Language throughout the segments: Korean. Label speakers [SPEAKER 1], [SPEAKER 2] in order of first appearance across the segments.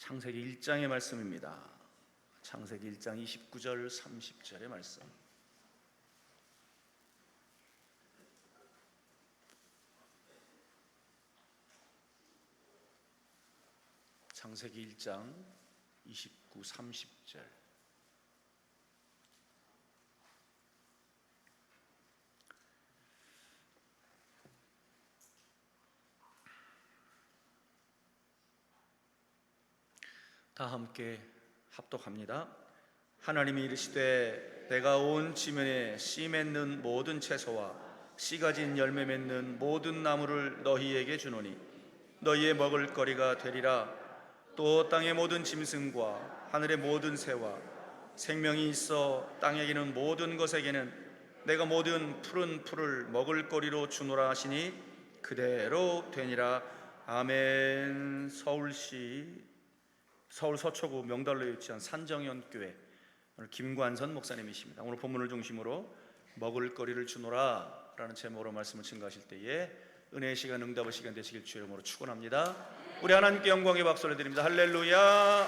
[SPEAKER 1] 창세기 1장의 말씀입니다. 창세기 1장 29절 30절의 말씀. 창세기 1장 29, 30절. 다 함께 합독합니다. 하나님이 이르시되 내가 온 지면에 씨 맺는 모든 채소와 씨 가진 열매 맺는 모든 나무를 너희에게 주노니 너희의 먹을 거리가 되리라. 또 땅의 모든 짐승과 하늘의 모든 새와 생명이 있어 땅에 기는 모든 것에게는 내가 모든 푸른 풀을 먹을 거리로 주노라 하시니 그대로 되니라. 아멘. 서울 서초구 명달로에 위치한 산정연교회 오늘 김관선 목사님이십니다. 오늘 본문을 중심으로 먹을 거리를 주노라 라는 제목으로 말씀을 증거하실 때에 은혜의 시간, 응답의 시간 되시길 주의 이름으로 축원합니다. 우리 하나님께 영광의 박수를 드립니다. 할렐루야.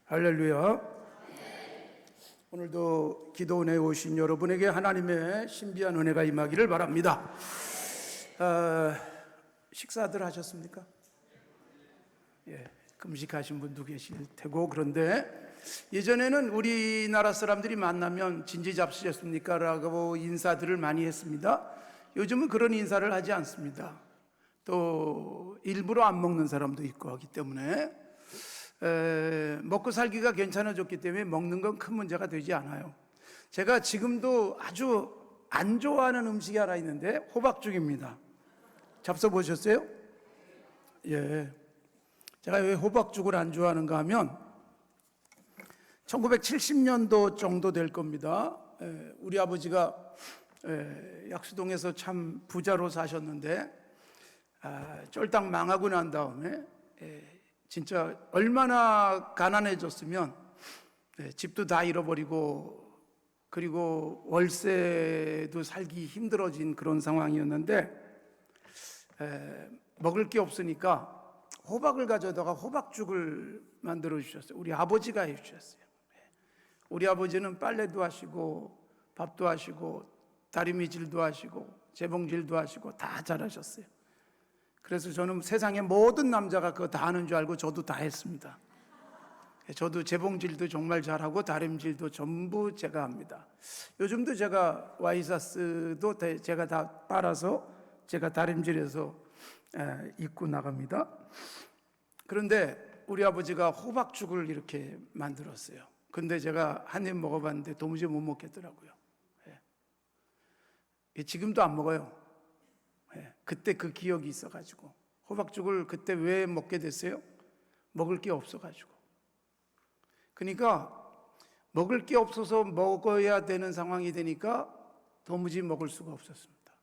[SPEAKER 2] 할렐루야. 오늘도 기도원에 오신 여러분에게 하나님의 신비한 은혜가 임하기를 바랍니다. 식사들 하셨습니까? 예, 금식하신 분도 계실 테고. 그런데 예전에는 우리나라 사람들이 만나면 진지 잡수셨습니까? 라고 인사들을 많이 했습니다. 요즘은 그런 인사를 하지 않습니다. 또 일부러 안 먹는 사람도 있고 하기 때문에 먹고 살기가 괜찮아졌기 때문에 먹는 건 큰 문제가 되지 않아요. 제가 지금도 아주 안 좋아하는 음식이 하나 있는데 호박죽입니다. 잡숴보셨어요? 예. 제가 왜 호박죽을 안 좋아하는가 하면 1970년도 정도 될 겁니다. 우리 아버지가 약수동에서 참 부자로 사셨는데 쫄딱 망하고 난 다음에 진짜 얼마나 가난해졌으면 집도 다 잃어버리고 그리고 월세도 살기 힘들어진 그런 상황이었는데 먹을 게 없으니까 호박을 가져다가 호박죽을 만들어 주셨어요. 우리 아버지가 해 주셨어요. 우리 아버지는 빨래도 하시고 밥도 하시고 다리미질도 하시고 재봉질도 하시고 다 잘하셨어요. 그래서 저는 세상의 모든 남자가 그거 다 하는 줄 알고 저도 다 했습니다. 저도 재봉질도 정말 잘하고 다림질도 전부 제가 합니다. 요즘도 제가 와이셔츠도 제가 다 빨아서 제가 다림질해서 입고 나갑니다. 그런데 우리 아버지가 호박죽을 이렇게 만들었어요. 근데 제가 한 입 먹어봤는데 도무지 못 먹겠더라고요. 지금도 안 먹어요. 그때 그 기억이 있어가지고. 호박죽을 그때 왜 먹게 됐어요? 먹을 게 없어가지고. 그러니까 먹을 게 없어서 먹어야 되는 상황이 되니까 도무지 먹을 수가 없었습니다.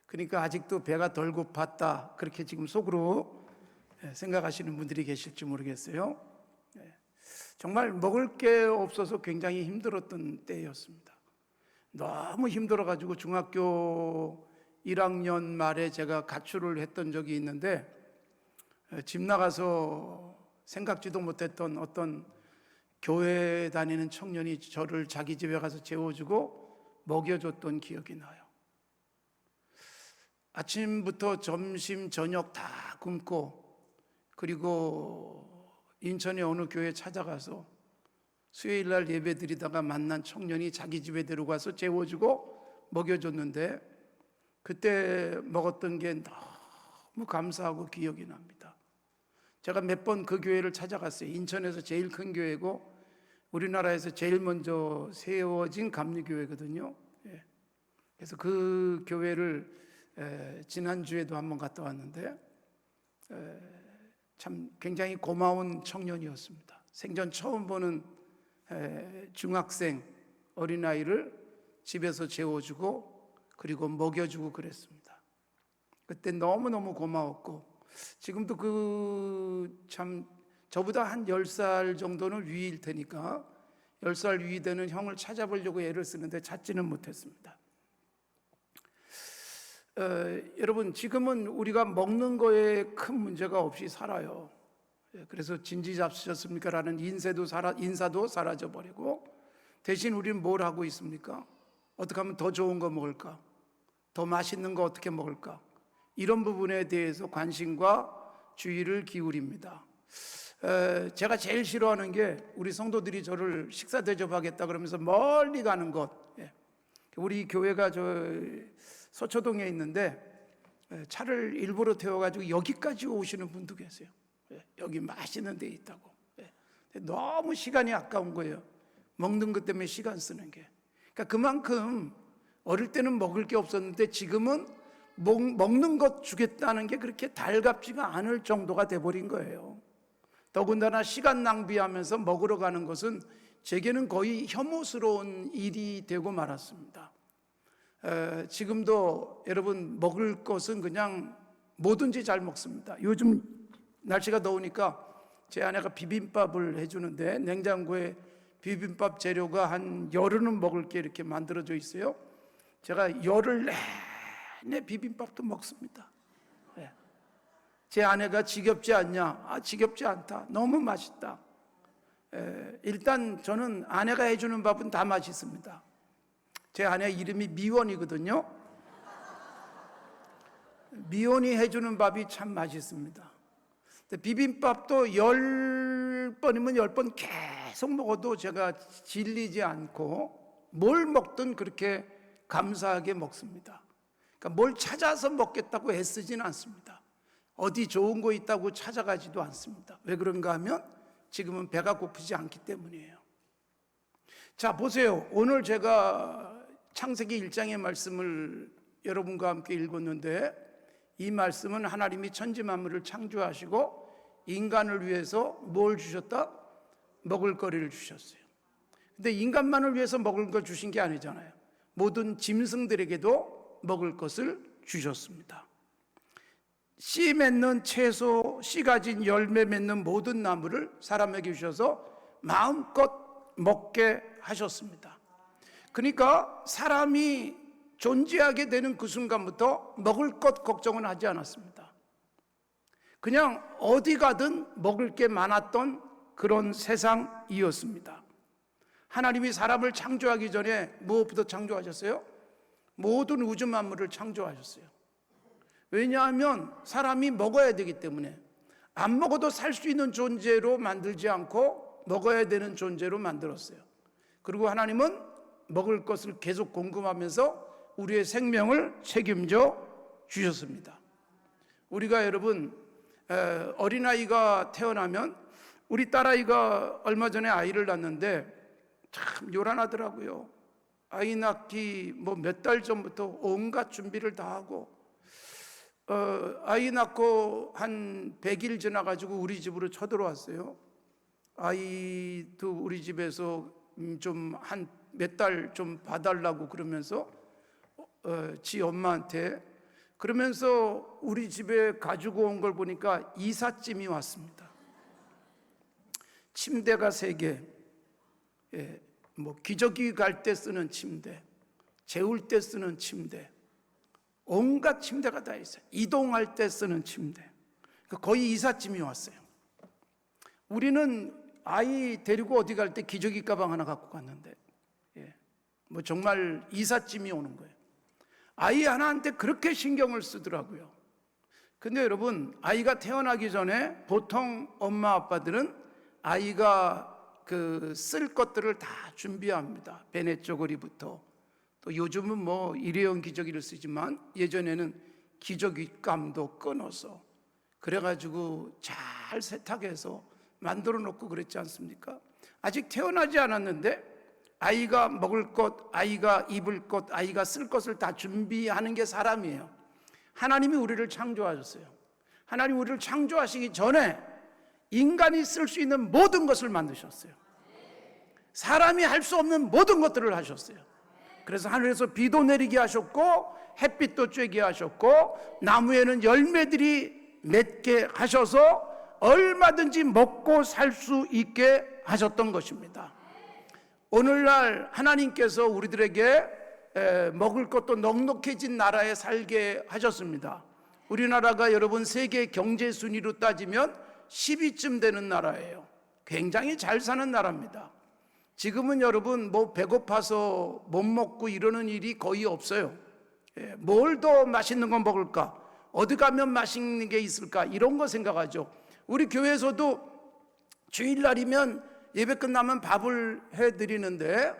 [SPEAKER 2] 그러니까 아직도 배가 덜 고팠다 그렇게 지금 속으로 생각하시는 분들이 계실지 모르겠어요. 정말 먹을 게 없어서 굉장히 힘들었던 때였습니다. 너무 힘들어가지고 중학교 1학년 말에 제가 가출을 했던 적이 있는데 집 나가서 생각지도 못했던 어떤 교회 다니는 청년이 저를 자기 집에 가서 재워주고 먹여줬던 기억이 나요. 아침부터 점심 저녁 다 굶고 그리고 인천의 어느 교회 찾아가서 수요일날 예배 드리다가 만난 청년이 자기 집에 데려가서 재워주고 먹여줬는데 그때 먹었던 게 너무 감사하고 기억이 납니다. 제가 몇 번 그 교회를 찾아갔어요. 인천에서 제일 큰 교회고 우리나라에서 제일 먼저 세워진 감리교회거든요. 그래서 그 교회를 지난주에도 한번 갔다 왔는데 참 굉장히 고마운 청년이었습니다. 생전 처음 보는 중학생 어린아이를 집에서 재워주고 그리고 먹여주고 그랬습니다. 그때 너무너무 고마웠고 지금도 참 저보다 한 10살 정도는 위일 테니까 10살 위 되는 형을 찾아보려고 애를 쓰는데 찾지는 못했습니다. 여러분, 지금은 우리가 먹는 거에 큰 문제가 없이 살아요. 그래서 진지 잡수셨습니까? 라는 인사도 사라져버리고, 대신 우리는 뭘 하고 있습니까? 어떻게 하면 더 좋은 거 먹을까? 더 맛있는 거 어떻게 먹을까? 이런 부분에 대해서 관심과 주의를 기울입니다. 제가 제일 싫어하는 게 우리 성도들이 저를 식사 대접하겠다 그러면서 멀리 가는 것. 우리 교회가 서초동에 있는데 차를 일부러 태워가지고 여기까지 오시는 분도 계세요. 여기 맛있는 데 있다고. 너무 시간이 아까운 거예요. 먹는 것 때문에 시간 쓰는 게. 그러니까 그만큼 어릴 때는 먹을 게 없었는데 지금은 먹는 것 주겠다는 게 그렇게 달갑지가 않을 정도가 돼버린 거예요. 더군다나 시간 낭비하면서 먹으러 가는 것은 제게는 거의 혐오스러운 일이 되고 말았습니다. 지금도 여러분 먹을 것은 그냥 뭐든지 잘 먹습니다. 요즘 날씨가 더우니까 제 아내가 비빔밥을 해주는데 냉장고에 비빔밥 재료가 한 열흘은 먹을 게 이렇게 만들어져 있어요. 제가 열흘 내내 비빔밥도 먹습니다. 제 아내가 지겹지 않냐? 지겹지 않다. 너무 맛있다. 일단 저는 아내가 해주는 밥은 다 맛있습니다. 제 아내 이름이 미원이거든요. 미원이 해주는 밥이 참 맛있습니다. 비빔밥도 10번이면 10번 계속 먹어도 제가 질리지 않고 뭘 먹든 그렇게 감사하게 먹습니다. 그러니까 뭘 찾아서 먹겠다고 애쓰지는 않습니다. 어디 좋은 거 있다고 찾아가지도 않습니다. 왜 그런가 하면 지금은 배가 고프지 않기 때문이에요. 자, 보세요. 오늘 제가 창세기 1장의 말씀을 여러분과 함께 읽었는데 이 말씀은 하나님이 천지 만물을 창조하시고 인간을 위해서 뭘 주셨다? 먹을 거리를 주셨어요. 근데 인간만을 위해서 먹을 걸 주신 게 아니잖아요. 모든 짐승들에게도 먹을 것을 주셨습니다. 씨 맺는 채소, 씨 가진 열매 맺는 모든 나무를 사람에게 주셔서 마음껏 먹게 하셨습니다. 그러니까 사람이 존재하게 되는 그 순간부터 먹을 것 걱정은 하지 않았습니다. 그냥 어디 가든 먹을 게 많았던 그런 세상이었습니다. 하나님이 사람을 창조하기 전에 무엇부터 창조하셨어요? 모든 우주 만물을 창조하셨어요. 왜냐하면 사람이 먹어야 되기 때문에 안 먹어도 살 수 있는 존재로 만들지 않고 먹어야 되는 존재로 만들었어요. 그리고 하나님은 먹을 것을 계속 공급하면서 우리의 생명을 책임져 주셨습니다. 우리가 여러분 어린아이가 태어나면 우리 딸아이가 얼마 전에 아이를 낳는데 참 요란하더라고요. 아이 낳기 몇 달 전부터 온갖 준비를 다 하고 아이 낳고 한 100일 지나가지고 우리 집으로 쳐들어왔어요. 아이도 우리 집에서 좀 한 몇 달 좀 봐달라고 그러면서 지 엄마한테 그러면서 우리 집에 가지고 온 걸 보니까 이삿짐이 왔습니다. 침대가 3개, 기저귀 갈 때 쓰는 침대, 재울 때 쓰는 침대, 온갖 침대가 다 있어요. 이동할 때 쓰는 침대. 거의 이삿짐이 왔어요. 우리는 아이 데리고 어디 갈 때 기저귀 가방 하나 갖고 갔는데 정말 이삿짐이 오는 거예요. 아이 하나한테 그렇게 신경을 쓰더라고요. 근데 여러분, 아이가 태어나기 전에 보통 엄마 아빠들은 아이가 쓸 것들을 다 준비합니다. 베네 쪼그리부터 또 요즘은 일회용 기저귀를 쓰지만 예전에는 기저귀감도 끊어서 그래가지고 잘 세탁해서 만들어 놓고 그랬지 않습니까? 아직 태어나지 않았는데 아이가 먹을 것, 아이가 입을 것, 아이가 쓸 것을 다 준비하는 게 사람이에요. 하나님이 우리를 창조하셨어요. 하나님이 우리를 창조하시기 전에 인간이 쓸 수 있는 모든 것을 만드셨어요. 사람이 할 수 없는 모든 것들을 하셨어요. 그래서 하늘에서 비도 내리게 하셨고 햇빛도 쬐게 하셨고 나무에는 열매들이 맺게 하셔서 얼마든지 먹고 살 수 있게 하셨던 것입니다. 오늘날 하나님께서 우리들에게 먹을 것도 넉넉해진 나라에 살게 하셨습니다. 우리나라가 여러분 세계 경제 순위로 따지면 10위쯤 되는 나라예요. 굉장히 잘 사는 나라입니다. 지금은 여러분 뭐 배고파서 못 먹고 이러는 일이 거의 없어요. 뭘 더 맛있는 거 먹을까? 어디 가면 맛있는 게 있을까? 이런 거 생각하죠. 우리 교회에서도 주일날이면 예배 끝나면 밥을 해드리는데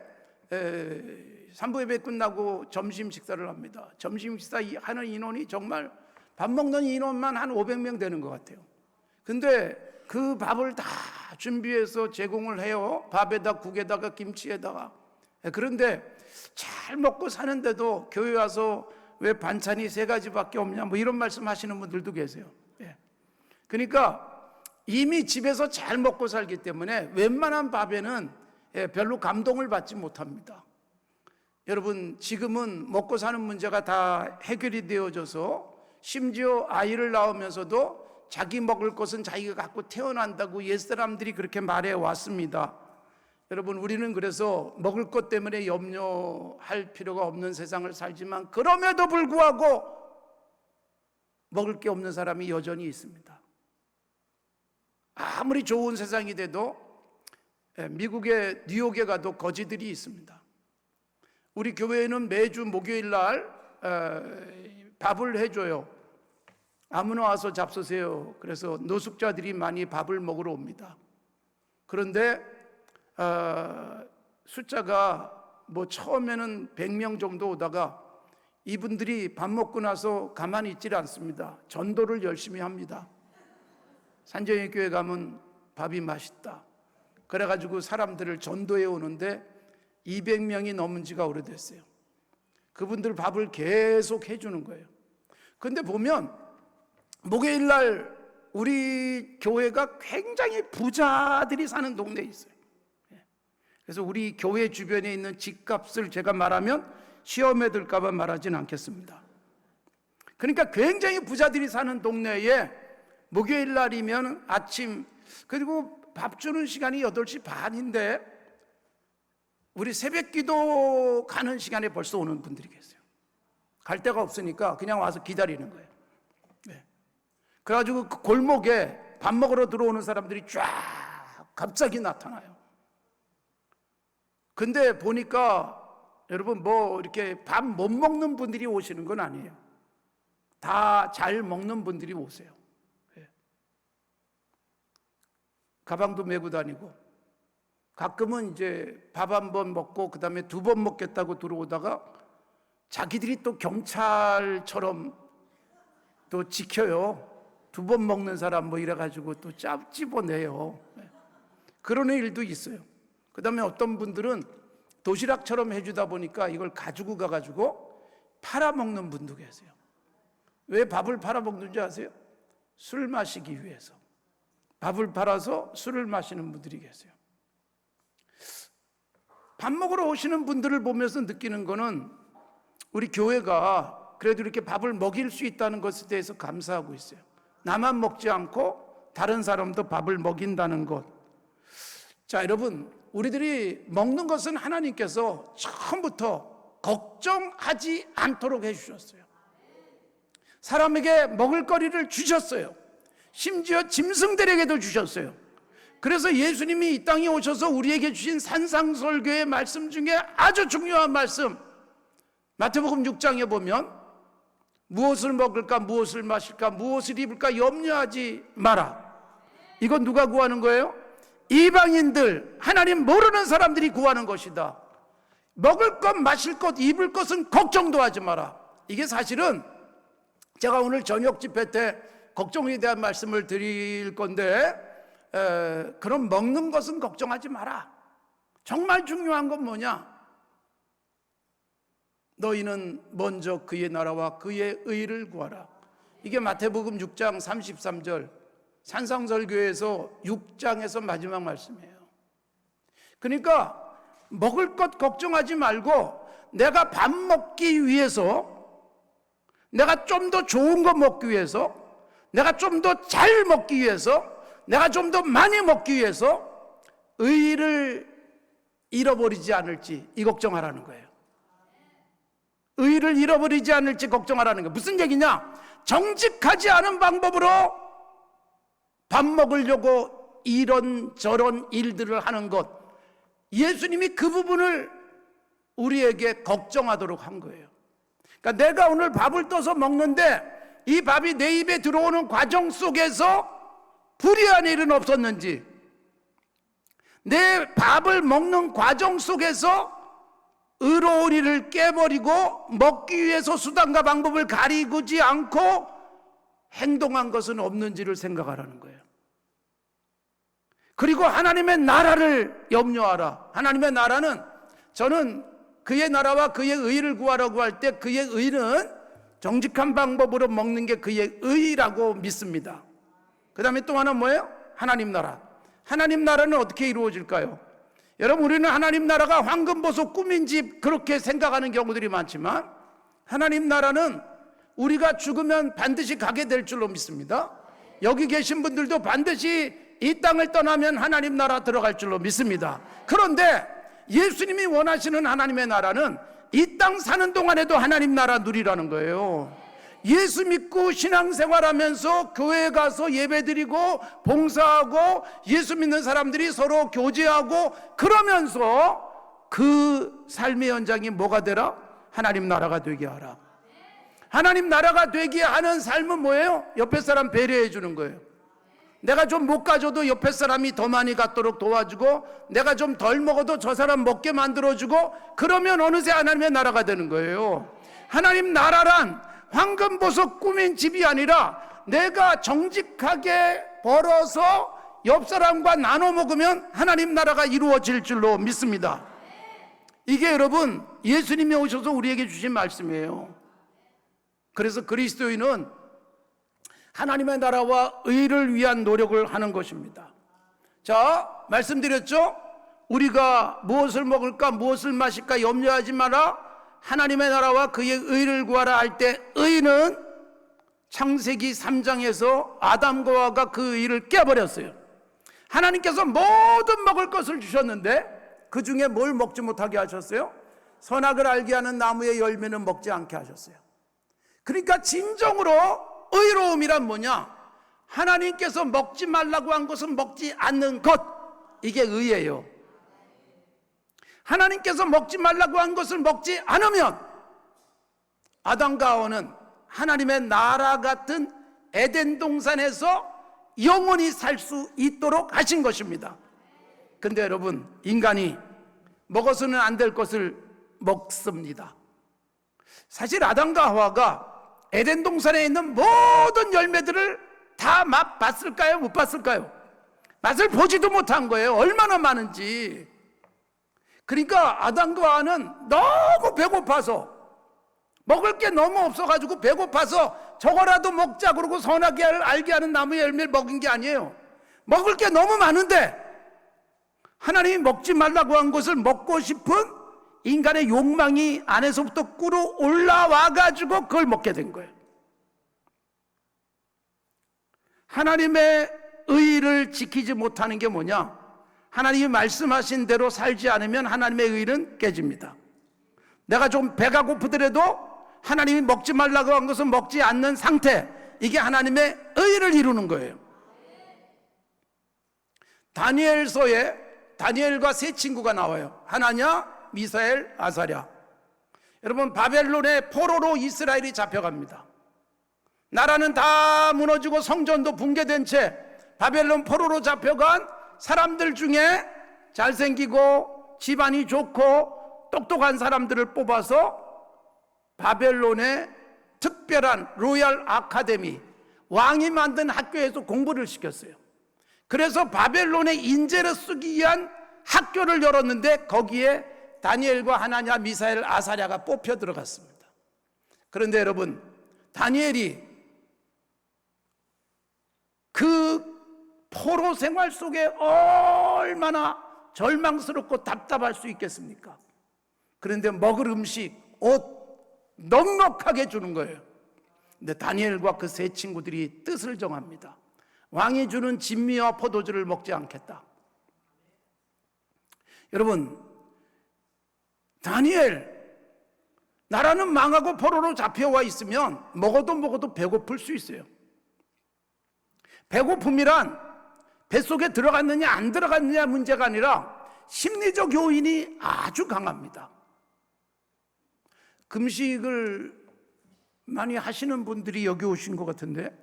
[SPEAKER 2] 산부 예배 끝나고 점심 식사를 합니다. 점심 식사 하는 인원이 정말 밥 먹는 인원만 한 500명 되는 것 같아요. 근데 그 밥을 다 준비해서 제공을 해요. 밥에다 국에다가 김치에다가. 그런데 잘 먹고 사는데도 교회 와서 왜 반찬이 3가지밖에 없냐 뭐 이런 말씀 하시는 분들도 계세요. 그러니까 이미 집에서 잘 먹고 살기 때문에 웬만한 밥에는 별로 감동을 받지 못합니다. 여러분 지금은 먹고 사는 문제가 다 해결이 되어져서 심지어 아이를 낳으면서도 자기 먹을 것은 자기가 갖고 태어난다고 옛사람들이 그렇게 말해 왔습니다. 여러분 우리는 그래서 먹을 것 때문에 염려할 필요가 없는 세상을 살지만 그럼에도 불구하고 먹을 게 없는 사람이 여전히 있습니다. 아무리 좋은 세상이 돼도 미국의 뉴욕에 가도 거지들이 있습니다. 우리 교회에는 매주 목요일 날 밥을 해줘요. 아무나 와서 잡수세요. 그래서 노숙자들이 많이 밥을 먹으러 옵니다. 그런데 숫자가 뭐 처음에는 100명 정도 오다가 이분들이 밥 먹고 나서 가만히 있질 않습니다. 전도를 열심히 합니다. 산정의 교회 가면 밥이 맛있다. 그래가지고 사람들을 전도해 오는데 200명이 넘은 지가 오래됐어요. 그분들 밥을 계속 해주는 거예요. 근데 보면 목요일 날 우리 교회가 굉장히 부자들이 사는 동네에 있어요. 그래서 우리 교회 주변에 있는 집값을 제가 말하면 시험에 들까 봐 말하진 않겠습니다. 그러니까 굉장히 부자들이 사는 동네에 목요일 날이면 아침, 그리고 밥 주는 시간이 8시 반인데 우리 새벽 기도 가는 시간에 벌써 오는 분들이 계세요. 갈 데가 없으니까 그냥 와서 기다리는 거예요. 그래가지고 그 골목에 밥 먹으러 들어오는 사람들이 쫙 갑자기 나타나요. 근데 보니까 여러분 뭐 이렇게 밥 못 먹는 분들이 오시는 건 아니에요. 다 잘 먹는 분들이 오세요. 가방도 메고 다니고 가끔은 이제 밥 한 번 먹고 그 다음에 2번 먹겠다고 들어오다가 자기들이 또 경찰처럼 또 지켜요. 2번 먹는 사람 뭐 이래가지고 또 찝어내요. 그런 일도 있어요. 그 다음에 어떤 분들은 도시락처럼 해주다 보니까 이걸 가지고 가가지고 팔아먹는 분도 계세요. 왜 밥을 팔아먹는지 아세요? 술 마시기 위해서. 밥을 팔아서 술을 마시는 분들이 계세요. 밥 먹으러 오시는 분들을 보면서 느끼는 거는 우리 교회가 그래도 이렇게 밥을 먹일 수 있다는 것에 대해서 감사하고 있어요. 나만 먹지 않고 다른 사람도 밥을 먹인다는 것. 자, 여러분, 우리들이 먹는 것은 하나님께서 처음부터 걱정하지 않도록 해주셨어요. 사람에게 먹을 거리를 주셨어요. 심지어 짐승들에게도 주셨어요. 그래서 예수님이 이 땅에 오셔서 우리에게 주신 산상설교의 말씀 중에 아주 중요한 말씀, 마태복음 6장에 보면 무엇을 먹을까, 무엇을 마실까, 무엇을 입을까 염려하지 마라. 이건 누가 구하는 거예요? 이방인들, 하나님 모르는 사람들이 구하는 것이다. 먹을 것, 마실 것, 입을 것은 걱정도 하지 마라. 이게 사실은 제가 오늘 저녁 집회 때 걱정에 대한 말씀을 드릴 건데, 그럼 먹는 것은 걱정하지 마라. 정말 중요한 건 뭐냐? 너희는 먼저 그의 나라와 그의 의를 구하라. 이게 마태복음 6장 33절 산상설교에서 6장에서 마지막 말씀이에요. 그러니까 먹을 것 걱정하지 말고 내가 밥 먹기 위해서, 내가 좀 더 좋은 거 먹기 위해서, 내가 좀 더 잘 먹기 위해서, 내가 좀 더 많이 먹기 위해서 의의를 잃어버리지 않을지 이 걱정하라는 거예요. 의의를 잃어버리지 않을지 걱정하라는 거예요. 무슨 얘기냐? 정직하지 않은 방법으로 밥 먹으려고 이런저런 일들을 하는 것, 예수님이 그 부분을 우리에게 걱정하도록 한 거예요. 그러니까 내가 오늘 밥을 떠서 먹는데 이 밥이 내 입에 들어오는 과정 속에서 불의한 일은 없었는지, 내 밥을 먹는 과정 속에서 의로운 일을 깨버리고 먹기 위해서 수단과 방법을 가리지 않고 행동한 것은 없는지를 생각하라는 거예요. 그리고 하나님의 나라를 염려하라. 하나님의 나라는, 저는 그의 나라와 그의 의를 구하라고 할 때 그의 의는 정직한 방법으로 먹는 게 그의 의라고 믿습니다. 그 다음에 또 하나 뭐예요? 하나님 나라. 하나님 나라는 어떻게 이루어질까요? 여러분, 우리는 하나님 나라가 황금보석 꿈인 집 그렇게 생각하는 경우들이 많지만, 하나님 나라는 우리가 죽으면 반드시 가게 될 줄로 믿습니다. 여기 계신 분들도 반드시 이 땅을 떠나면 하나님 나라 들어갈 줄로 믿습니다. 그런데 예수님이 원하시는 하나님의 나라는 이 땅 사는 동안에도 하나님 나라 누리라는 거예요. 예수 믿고 신앙생활하면서 교회에 가서 예배드리고 봉사하고 예수 믿는 사람들이 서로 교제하고 그러면서 그 삶의 현장이 뭐가 되라? 하나님 나라가 되게 하라. 하나님 나라가 되게 하는 삶은 뭐예요? 옆에 사람 배려해 주는 거예요. 내가 좀 못 가져도 옆에 사람이 더 많이 갖도록 도와주고, 내가 좀 덜 먹어도 저 사람 먹게 만들어주고, 그러면 어느새 하나님의 나라가 되는 거예요. 하나님 나라란 황금보석 꾸민 집이 아니라 내가 정직하게 벌어서 옆 사람과 나눠 먹으면 하나님 나라가 이루어질 줄로 믿습니다. 이게 여러분 예수님이 오셔서 우리에게 주신 말씀이에요. 그래서 그리스도인은 하나님의 나라와 의를 위한 노력을 하는 것입니다. 자, 말씀드렸죠? 우리가 무엇을 먹을까 무엇을 마실까 염려하지 마라. 하나님의 나라와 그의 의를 구하라 할 때, 의는 창세기 3장에서 아담과 하와가 그 의를 깨버렸어요. 하나님께서 모든 먹을 것을 주셨는데 그 중에 뭘 먹지 못하게 하셨어요? 선악을 알게 하는 나무의 열매는 먹지 않게 하셨어요. 그러니까 진정으로 의로움이란 뭐냐? 하나님께서 먹지 말라고 한 것은 먹지 않는 것, 이게 의예요. 하나님께서 먹지 말라고 한 것을 먹지 않으면 아담과 하와는 하나님의 나라 같은 에덴 동산에서 영원히 살 수 있도록 하신 것입니다. 근데 여러분, 인간이 먹어서는 안 될 것을 먹습니다. 사실 아담과 하와가 에덴 동산에 있는 모든 열매들을 다 맛봤을까요? 못 봤을까요? 맛을 보지도 못한 거예요. 얼마나 많은지. 그러니까 아담과 하와는 너무 배고파서, 먹을 게 너무 없어가지고 배고파서 저거라도 먹자 그러고 선하게 알게 하는 나무의 열매를 먹은 게 아니에요. 먹을 게 너무 많은데 하나님이 먹지 말라고 한 것을 먹고 싶은 인간의 욕망이 안에서부터 끌어올라와가지고 그걸 먹게 된 거예요. 하나님의 의를 지키지 못하는 게 뭐냐? 하나님이 말씀하신 대로 살지 않으면 하나님의 의는 깨집니다. 내가 좀 배가 고프더라도 하나님이 먹지 말라고 한 것은 먹지 않는 상태, 이게 하나님의 의를 이루는 거예요. 다니엘서에 다니엘과 세 친구가 나와요. 하나냐, 미사엘, 아사랴. 여러분, 바벨론의 포로로 이스라엘이 잡혀갑니다. 나라는 다 무너지고 성전도 붕괴된 채 바벨론 포로로 잡혀간 사람들 중에 잘생기고 집안이 좋고 똑똑한 사람들을 뽑아서 바벨론의 특별한 로얄 아카데미, 왕이 만든 학교에서 공부를 시켰어요. 그래서 바벨론의 인재를 쓰기 위한 학교를 열었는데 거기에 다니엘과 하나냐, 미사엘, 아사랴가 뽑혀 들어갔습니다. 그런데 여러분, 다니엘이 그 포로 생활 속에 얼마나 절망스럽고 답답할 수 있겠습니까? 그런데 먹을 음식, 옷 넉넉하게 주는 거예요. 근데 다니엘과 그 세 친구들이 뜻을 정합니다. 왕이 주는 진미와 포도주를 먹지 않겠다. 여러분, 다니엘, 나라는 망하고 포로로 잡혀와 있으면 먹어도 배고플 수 있어요. 배고픔이란 뱃속에 들어갔느냐 안 들어갔느냐 문제가 아니라 심리적 요인이 아주 강합니다. 금식을 많이 하시는 분들이 여기 오신 것 같은데,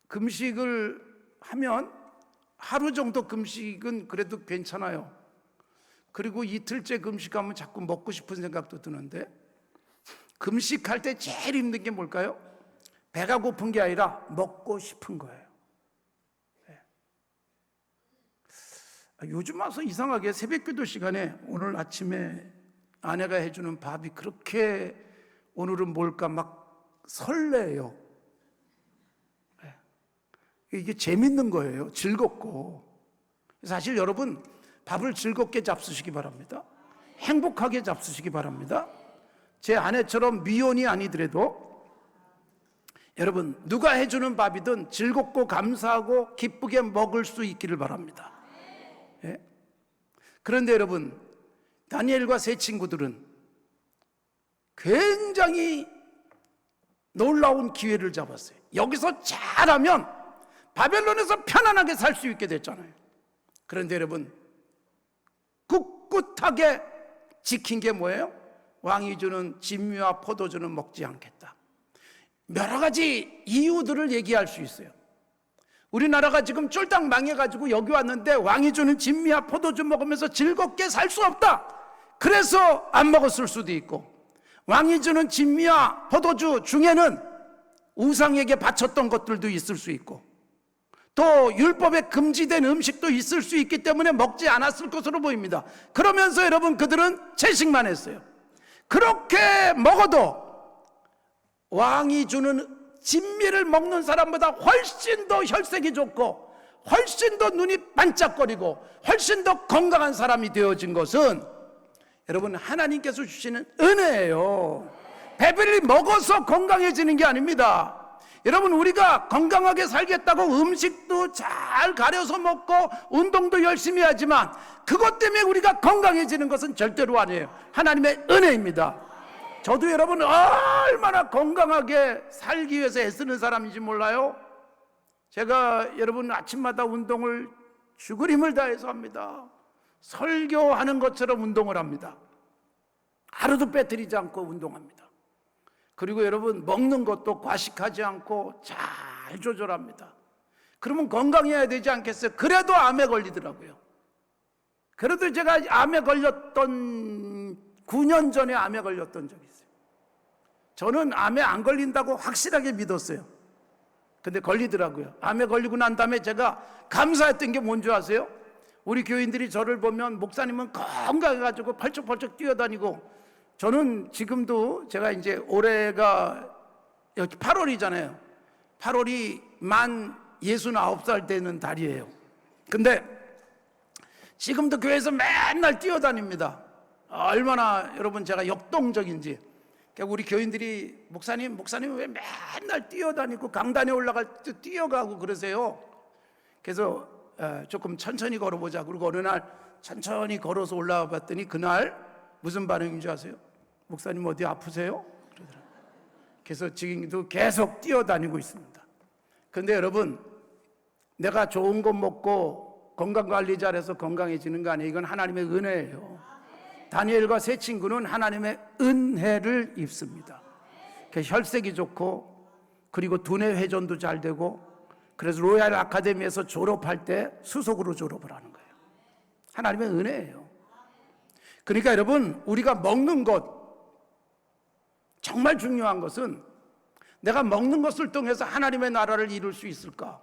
[SPEAKER 2] 금식을 하면 하루 정도 금식은 그래도 괜찮아요. 그리고 이틀째 금식하면 자꾸 먹고 싶은 생각도 드는데, 금식할 때 제일 힘든 게 뭘까요? 배가 고픈 게 아니라 먹고 싶은 거예요. 요즘 와서 이상하게 새벽기도 시간에 오늘 아침에 아내가 해주는 밥이 그렇게 오늘은 뭘까 막 설레요. 이게 재밌는 거예요. 즐겁고. 사실 여러분, 밥을 즐겁게 잡수시기 바랍니다. 행복하게 잡수시기 바랍니다. 제 아내처럼 미혼이 아니더라도 여러분, 누가 해주는 밥이든 즐겁고 감사하고 기쁘게 먹을 수 있기를 바랍니다. 예? 그런데 여러분, 다니엘과 세 친구들은 굉장히 놀라운 기회를 잡았어요. 여기서 잘하면 바벨론에서 편안하게 살 수 있게 됐잖아요. 그런데 여러분, 꿋꿋하게 지킨 게 뭐예요? 왕이 주는 진미와 포도주는 먹지 않겠다. 여러 가지 이유들을 얘기할 수 있어요. 우리나라가 지금 쫄딱 망해가지고 여기 왔는데 왕이 주는 진미와 포도주 먹으면서 즐겁게 살 수 없다. 그래서 안 먹었을 수도 있고, 왕이 주는 진미와 포도주 중에는 우상에게 바쳤던 것들도 있을 수 있고, 또 율법에 금지된 음식도 있을 수 있기 때문에 먹지 않았을 것으로 보입니다. 그러면서 여러분, 그들은 채식만 했어요. 그렇게 먹어도 왕이 주는 진미를 먹는 사람보다 훨씬 더 혈색이 좋고 훨씬 더 눈이 반짝거리고 훨씬 더 건강한 사람이 되어진 것은 여러분, 하나님께서 주시는 은혜예요. 배불리 먹어서 건강해지는 게 아닙니다. 여러분, 우리가 건강하게 살겠다고 음식도 잘 가려서 먹고 운동도 열심히 하지만 그것 때문에 우리가 건강해지는 것은 절대로 아니에요. 하나님의 은혜입니다. 저도 여러분 얼마나 건강하게 살기 위해서 애쓰는 사람인지 몰라요? 제가 여러분 아침마다 운동을 죽을 힘을 다해서 합니다. 설교하는 것처럼 운동을 합니다. 하루도 빼뜨리지 않고 운동합니다. 그리고 여러분, 먹는 것도 과식하지 않고 잘 조절합니다. 그러면 건강해야 되지 않겠어요? 그래도 암에 걸리더라고요. 그래도 제가 암에 걸렸던 9년 전에 암에 걸렸던 적이 있어요. 저는 암에 안 걸린다고 확실하게 믿었어요. 근데 걸리더라고요. 암에 걸리고 난 다음에 제가 감사했던 게 뭔지 아세요? 우리 교인들이 저를 보면 목사님은 건강해가지고 펄쩍펄쩍 뛰어다니고, 저는 지금도 제가 이제 올해가 8월이잖아요. 8월이 만 69살 되는 달이에요. 근데 지금도 교회에서 맨날 뛰어다닙니다. 얼마나 여러분 제가 역동적인지. 우리 교인들이 목사님 왜 맨날 뛰어다니고 강단에 올라갈 때 뛰어가고 그러세요? 그래서 조금 천천히 걸어보자. 그리고 어느 날 천천히 걸어서 올라와 봤더니 그날 무슨 반응인 줄 아세요? 목사님 어디 아프세요? 그러더라고요. 그래서 지금도 계속 뛰어다니고 있습니다. 그런데 여러분, 내가 좋은 것 먹고 건강관리 잘해서 건강해지는 거 아니에요. 이건 하나님의 은혜예요. 다니엘과 세 친구는 하나님의 은혜를 입습니다. 혈색이 좋고, 그리고 두뇌 회전도 잘 되고, 그래서 로얄 아카데미에서 졸업할 때 수석으로 졸업을 하는 거예요. 하나님의 은혜예요. 그러니까 여러분, 우리가 먹는 것, 정말 중요한 것은 내가 먹는 것을 통해서 하나님의 나라를 이룰 수 있을까?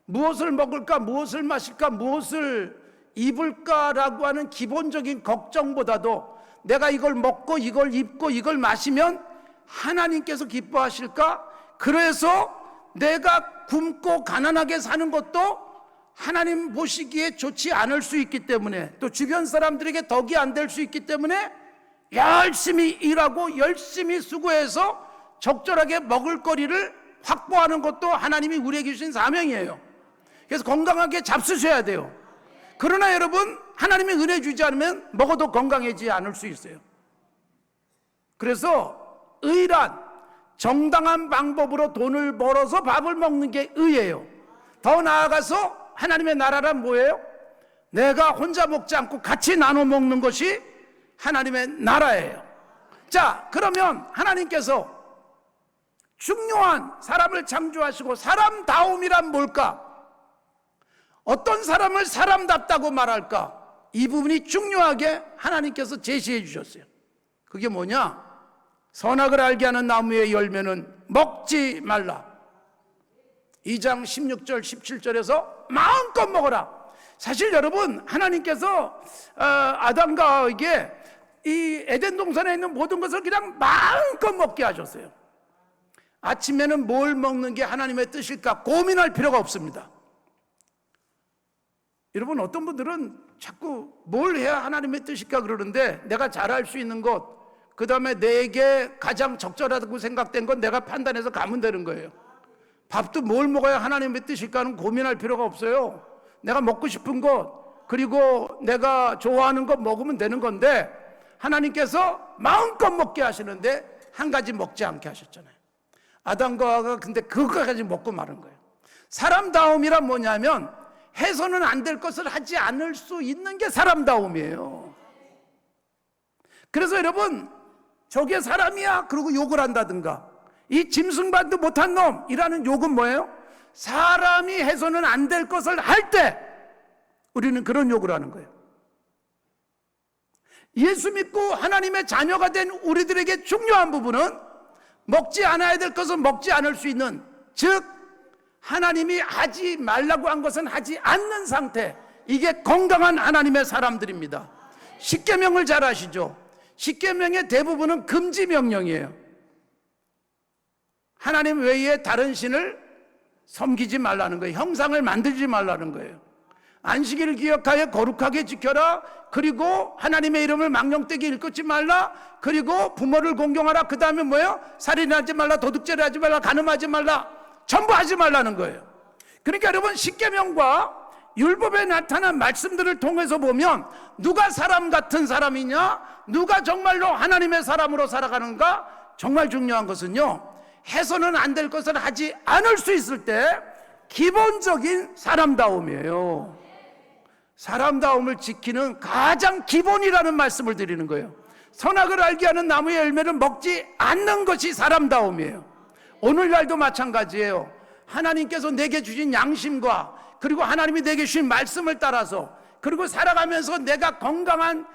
[SPEAKER 2] 무엇을 먹을까? 무엇을 마실까? 무엇을 입을까라고 하는 기본적인 걱정보다도 내가 이걸 먹고 이걸 입고 이걸 마시면 하나님께서 기뻐하실까? 그래서 내가 굶고 가난하게 사는 것도 하나님 보시기에 좋지 않을 수 있기 때문에, 또 주변 사람들에게 덕이 안 될 수 있기 때문에 열심히 일하고 열심히 수고해서 적절하게 먹을거리를 확보하는 것도 하나님이 우리에게 주신 사명이에요. 그래서 건강하게 잡수셔야 돼요. 그러나 여러분, 하나님의 은혜 주지 않으면 먹어도 건강해지지 않을 수 있어요. 그래서 의란 정당한 방법으로 돈을 벌어서 밥을 먹는 게 의예요. 더 나아가서 하나님의 나라란 뭐예요? 내가 혼자 먹지 않고 같이 나눠 먹는 것이 하나님의 나라예요. 자, 그러면 하나님께서 중요한 사람을 창조하시고 사람다움이란 뭘까? 어떤 사람을 사람답다고 말할까? 이 부분이 중요하게 하나님께서 제시해 주셨어요. 그게 뭐냐? 선악을 알게 하는 나무의 열매는 먹지 말라. 2장 16절 17절에서 마음껏 먹어라. 사실 여러분, 하나님께서 아담과 에게 이 에덴 동산에 있는 모든 것을 그냥 마음껏 먹게 하셨어요. 아침에는 뭘 먹는 게 하나님의 뜻일까 고민할 필요가 없습니다. 여러분, 어떤 분들은 자꾸 뭘 해야 하나님의 뜻일까 그러는데, 내가 잘할 수 있는 것, 그 다음에 내게 가장 적절하다고 생각된 건 내가 판단해서 가면 되는 거예요. 밥도 뭘 먹어야 하나님의 뜻일까는 고민할 필요가 없어요. 내가 먹고 싶은 것, 그리고 내가 좋아하는 것 먹으면 되는 건데, 하나님께서 마음껏 먹게 하시는데 한 가지 먹지 않게 하셨잖아요. 아담과 하와가 근데 그것까지 먹고 마른 거예요. 사람다움이란 뭐냐면 해서는 안 될 것을 하지 않을 수 있는 게 사람다움이에요. 그래서 여러분, 저게 사람이야 그러고 욕을 한다든가, 이 짐승반도 못한 놈이라는 욕은 뭐예요? 사람이 해서는 안 될 것을 할 때 우리는 그런 욕을 하는 거예요. 예수 믿고 하나님의 자녀가 된 우리들에게 중요한 부분은 먹지 않아야 될 것은 먹지 않을 수 있는, 즉 하나님이 하지 말라고 한 것은 하지 않는 상태, 이게 건강한 하나님의 사람들입니다. 십계명을 잘 아시죠? 십계명의 대부분은 금지 명령이에요. 하나님 외에 다른 신을 섬기지 말라는 거예요. 형상을 만들지 말라는 거예요. 안식일을 기억하여 거룩하게 지켜라. 그리고 하나님의 이름을 망령되게 일컫지 말라. 그리고 부모를 공경하라. 그 다음에 뭐예요? 살인하지 말라, 도둑질을 하지 말라, 간음하지 말라. 전부 하지 말라는 거예요. 그러니까 여러분, 십계명과 율법에 나타난 말씀들을 통해서 보면 누가 사람 같은 사람이냐, 누가 정말로 하나님의 사람으로 살아가는가, 정말 중요한 것은요, 해서는 안 될 것을 하지 않을 수 있을 때 기본적인 사람다움이에요. 사람다움을 지키는 가장 기본이라는 말씀을 드리는 거예요. 선악을 알게 하는 나무의 열매를 먹지 않는 것이 사람다움이에요. 오늘날도 마찬가지예요. 하나님께서 내게 주신 양심과 그리고 하나님이 내게 주신 말씀을 따라서, 그리고 살아가면서 내가 건강한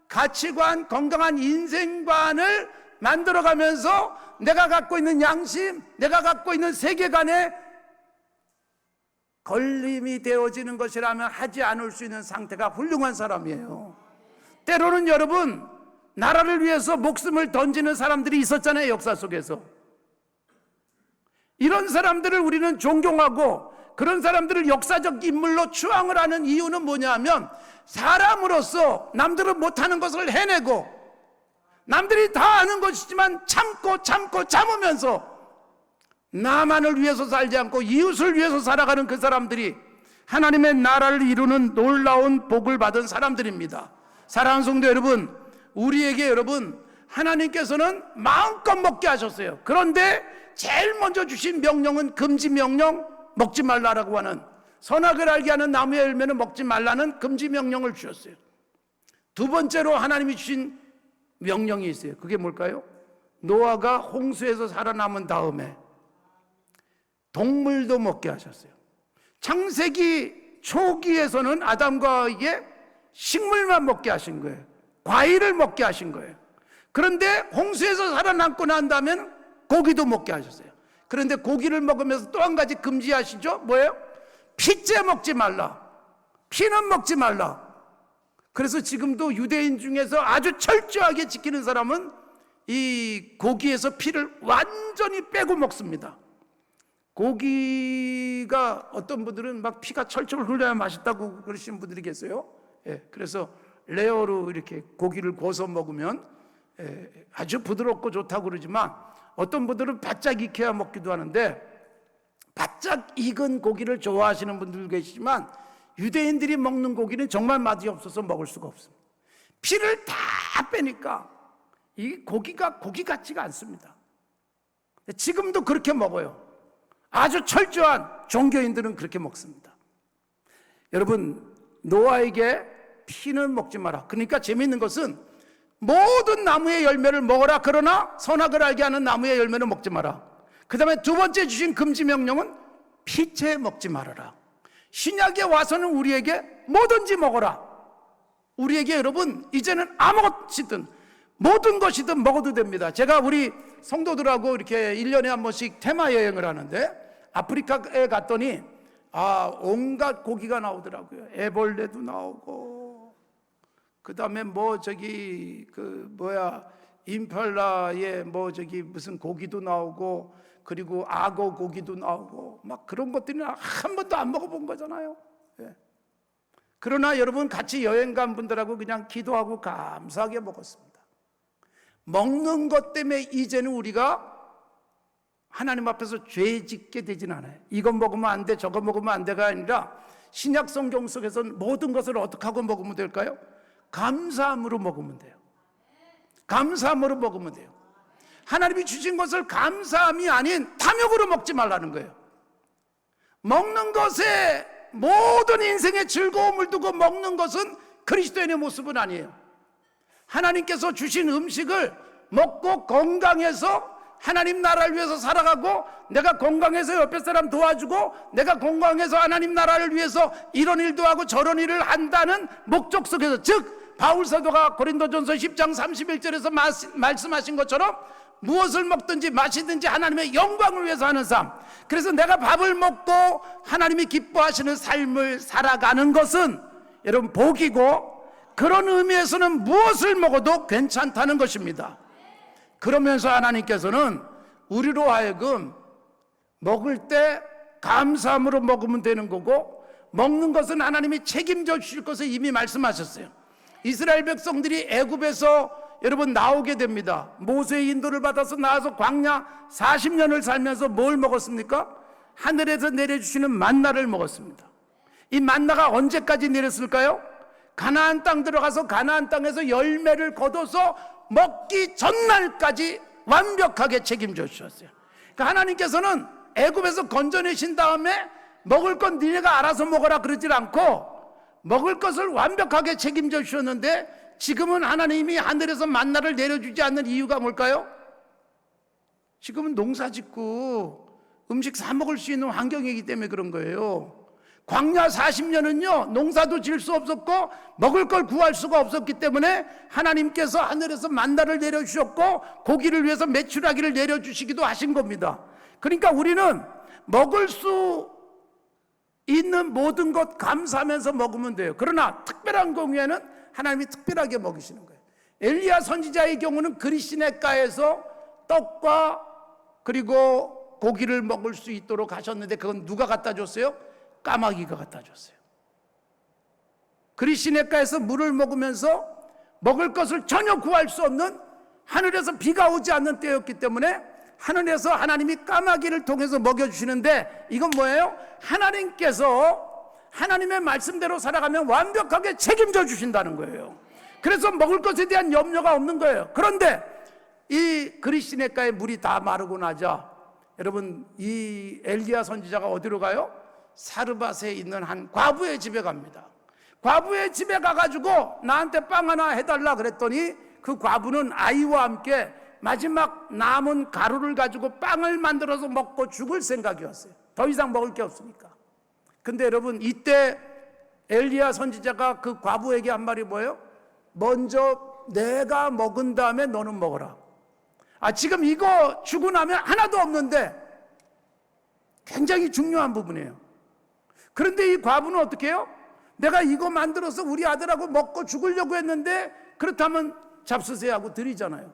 [SPEAKER 2] 가치관, 건강한 인생관을 만들어가면서 내가 갖고 있는 양심, 내가 갖고 있는 세계관에 걸림이 되어지는 것이라면 하지 않을 수 있는 상태가 훌륭한 사람이에요. 때로는 여러분, 나라를 위해서 목숨을 던지는 사람들이 있었잖아요, 역사 속에서. 이런 사람들을 우리는 존경하고 그런 사람들을 역사적 인물로 추앙을 하는 이유는 뭐냐 하면, 사람으로서 남들은 못하는 것을 해내고 남들이 다 아는 것이지만 참으면서 나만을 위해서 살지 않고 이웃을 위해서 살아가는 그 사람들이 하나님의 나라를 이루는 놀라운 복을 받은 사람들입니다. 사랑하는 성도 여러분, 우리에게 여러분, 하나님께서는 마음껏 먹게 하셨어요. 그런데 제일 먼저 주신 명령은 금지 명령, 먹지 말라라고 하는, 선악을 알게 하는 나무의 열매는 먹지 말라는 금지 명령을 주셨어요. 두 번째로 하나님이 주신 명령이 있어요. 그게 뭘까요? 노아가 홍수에서 살아남은 다음에 동물도 먹게 하셨어요. 창세기 초기에서는 아담과에게 식물만 먹게 하신 거예요. 과일을 먹게 하신 거예요. 그런데 홍수에서 살아남고 난 다음에는 고기도 먹게 하셨어요. 그런데 고기를 먹으면서 또 한 가지 금지하시죠? 뭐예요? 피째 먹지 말라. 피는 먹지 말라. 그래서 지금도 유대인 중에서 아주 철저하게 지키는 사람은 이 고기에서 피를 완전히 빼고 먹습니다. 고기가 어떤 분들은 막 피가 철철 흘러야 맛있다고 그러시는 분들이 계세요. 그래서 레어로 이렇게 고기를 구워서 먹으면 아주 부드럽고 좋다고 그러지만, 어떤 분들은 바짝 익혀야 먹기도 하는데, 바짝 익은 고기를 좋아하시는 분들 계시지만 유대인들이 먹는 고기는 정말 맛이 없어서 먹을 수가 없습니다. 피를 다 빼니까 이 고기가 고기 같지가 않습니다. 지금도 그렇게 먹어요. 아주 철저한 종교인들은 그렇게 먹습니다. 여러분, 노아에게 피는 먹지 마라. 그러니까 재미있는 것은 모든 나무의 열매를 먹어라. 그러나 선악을 알게 하는 나무의 열매는 먹지 마라. 그 다음에 두 번째 주신 금지 명령은 피채 먹지 말아라. 신약에 와서는 우리에게 뭐든지 먹어라. 우리에게 여러분 이제는 아무것이든 모든 것이든 먹어도 됩니다. 제가 우리 성도들하고 이렇게 1년에 한 번씩 테마 여행을 하는데 아프리카에 갔더니 온갖 고기가 나오더라고요. 애벌레도 나오고, 그 다음에 임팔라의 무슨 고기도 나오고, 그리고 악어 고기도 나오고, 막 그런 것들이 한 번도 안 먹어본 거잖아요. 예. 그러나 여러분, 같이 여행 간 분들하고 그냥 기도하고 감사하게 먹었습니다. 먹는 것 때문에 이제는 우리가 하나님 앞에서 죄 짓게 되진 않아요. 이거 먹으면 안 돼, 저거 먹으면 안 돼가 아니라 신약 성경 속에서는 모든 것을 어떻게 하고 먹으면 될까요? 감사함으로 먹으면 돼요. 감사함으로 먹으면 돼요. 하나님이 주신 것을 감사함이 아닌 탐욕으로 먹지 말라는 거예요. 먹는 것에 모든 인생의 즐거움을 두고 먹는 것은 그리스도인의 모습은 아니에요. 하나님께서 주신 음식을 먹고 건강해서 하나님 나라를 위해서 살아가고, 내가 건강해서 옆에 사람 도와주고, 내가 건강해서 하나님 나라를 위해서 이런 일도 하고 저런 일을 한다는 목적 속에서, 즉 바울 사도가 고린도전서 10장 31절에서 말씀하신 것처럼 무엇을 먹든지 마시든지 하나님의 영광을 위해서 하는 삶. 그래서 내가 밥을 먹고 하나님이 기뻐하시는 삶을 살아가는 것은 여러분 복이고, 그런 의미에서는 무엇을 먹어도 괜찮다는 것입니다. 그러면서 하나님께서는 우리로 하여금 먹을 때 감사함으로 먹으면 되는 거고, 먹는 것은 하나님이 책임져 주실 것을 이미 말씀하셨어요. 이스라엘 백성들이 애굽에서 여러분 나오게 됩니다. 모세의 인도를 받아서 나와서 광야 40년을 살면서 뭘 먹었습니까? 하늘에서 내려주시는 만나를 먹었습니다. 이 만나가 언제까지 내렸을까요? 가나안 땅 들어가서 가나안 땅에서 열매를 거둬서 먹기 전날까지 완벽하게 책임져 주셨어요. 그러니까 하나님께서는 애굽에서 건져내신 다음에 먹을 건 니네가 알아서 먹어라 그러질 않고 먹을 것을 완벽하게 책임져 주셨는데, 지금은 하나님이 하늘에서 만나를 내려주지 않는 이유가 뭘까요? 지금은 농사 짓고 음식 사 먹을 수 있는 환경이기 때문에 그런 거예요. 광야 40년은요 농사도 지을 수 없었고 먹을 걸 구할 수가 없었기 때문에 하나님께서 하늘에서 만나를 내려주셨고 고기를 위해서 메추라기를 내려주시기도 하신 겁니다. 그러니까 우리는 먹을 수 있는 모든 것 감사하면서 먹으면 돼요. 그러나 특별한 경우에는 하나님이 특별하게 먹이시는 거예요. 엘리야 선지자의 경우는 그리시네가에서 떡과 그리고 고기를 먹을 수 있도록 하셨는데, 그건 누가 갖다 줬어요? 까마귀가 갖다 줬어요. 그리시네가에서 물을 먹으면서 먹을 것을 전혀 구할 수 없는, 하늘에서 비가 오지 않는 때였기 때문에 하늘에서 하나님이 까마귀를 통해서 먹여주시는데, 이건 뭐예요? 하나님께서 하나님의 말씀대로 살아가면 완벽하게 책임져 주신다는 거예요. 그래서 먹을 것에 대한 염려가 없는 거예요. 그런데 이 그리시네가의 물이 다 마르고 나자 여러분, 이 엘리야 선지자가 어디로 가요? 사르밧에 있는 한 과부의 집에 갑니다. 과부의 집에 가가지고 나한테 빵 하나 해달라 그랬더니 그 과부는 아이와 함께 마지막 남은 가루를 가지고 빵을 만들어서 먹고 죽을 생각이었어요. 더 이상 먹을 게 없으니까. 근데 여러분, 이때 엘리야 선지자가 그 과부에게 한 말이 뭐예요? 먼저 내가 먹은 다음에 너는 먹어라. 지금 이거 주고 나면 하나도 없는데 굉장히 중요한 부분이에요. 그런데 이 과부는 어떻게 해요? 내가 이거 만들어서 우리 아들하고 먹고 죽으려고 했는데 그렇다면 잡수세요 하고 드리잖아요.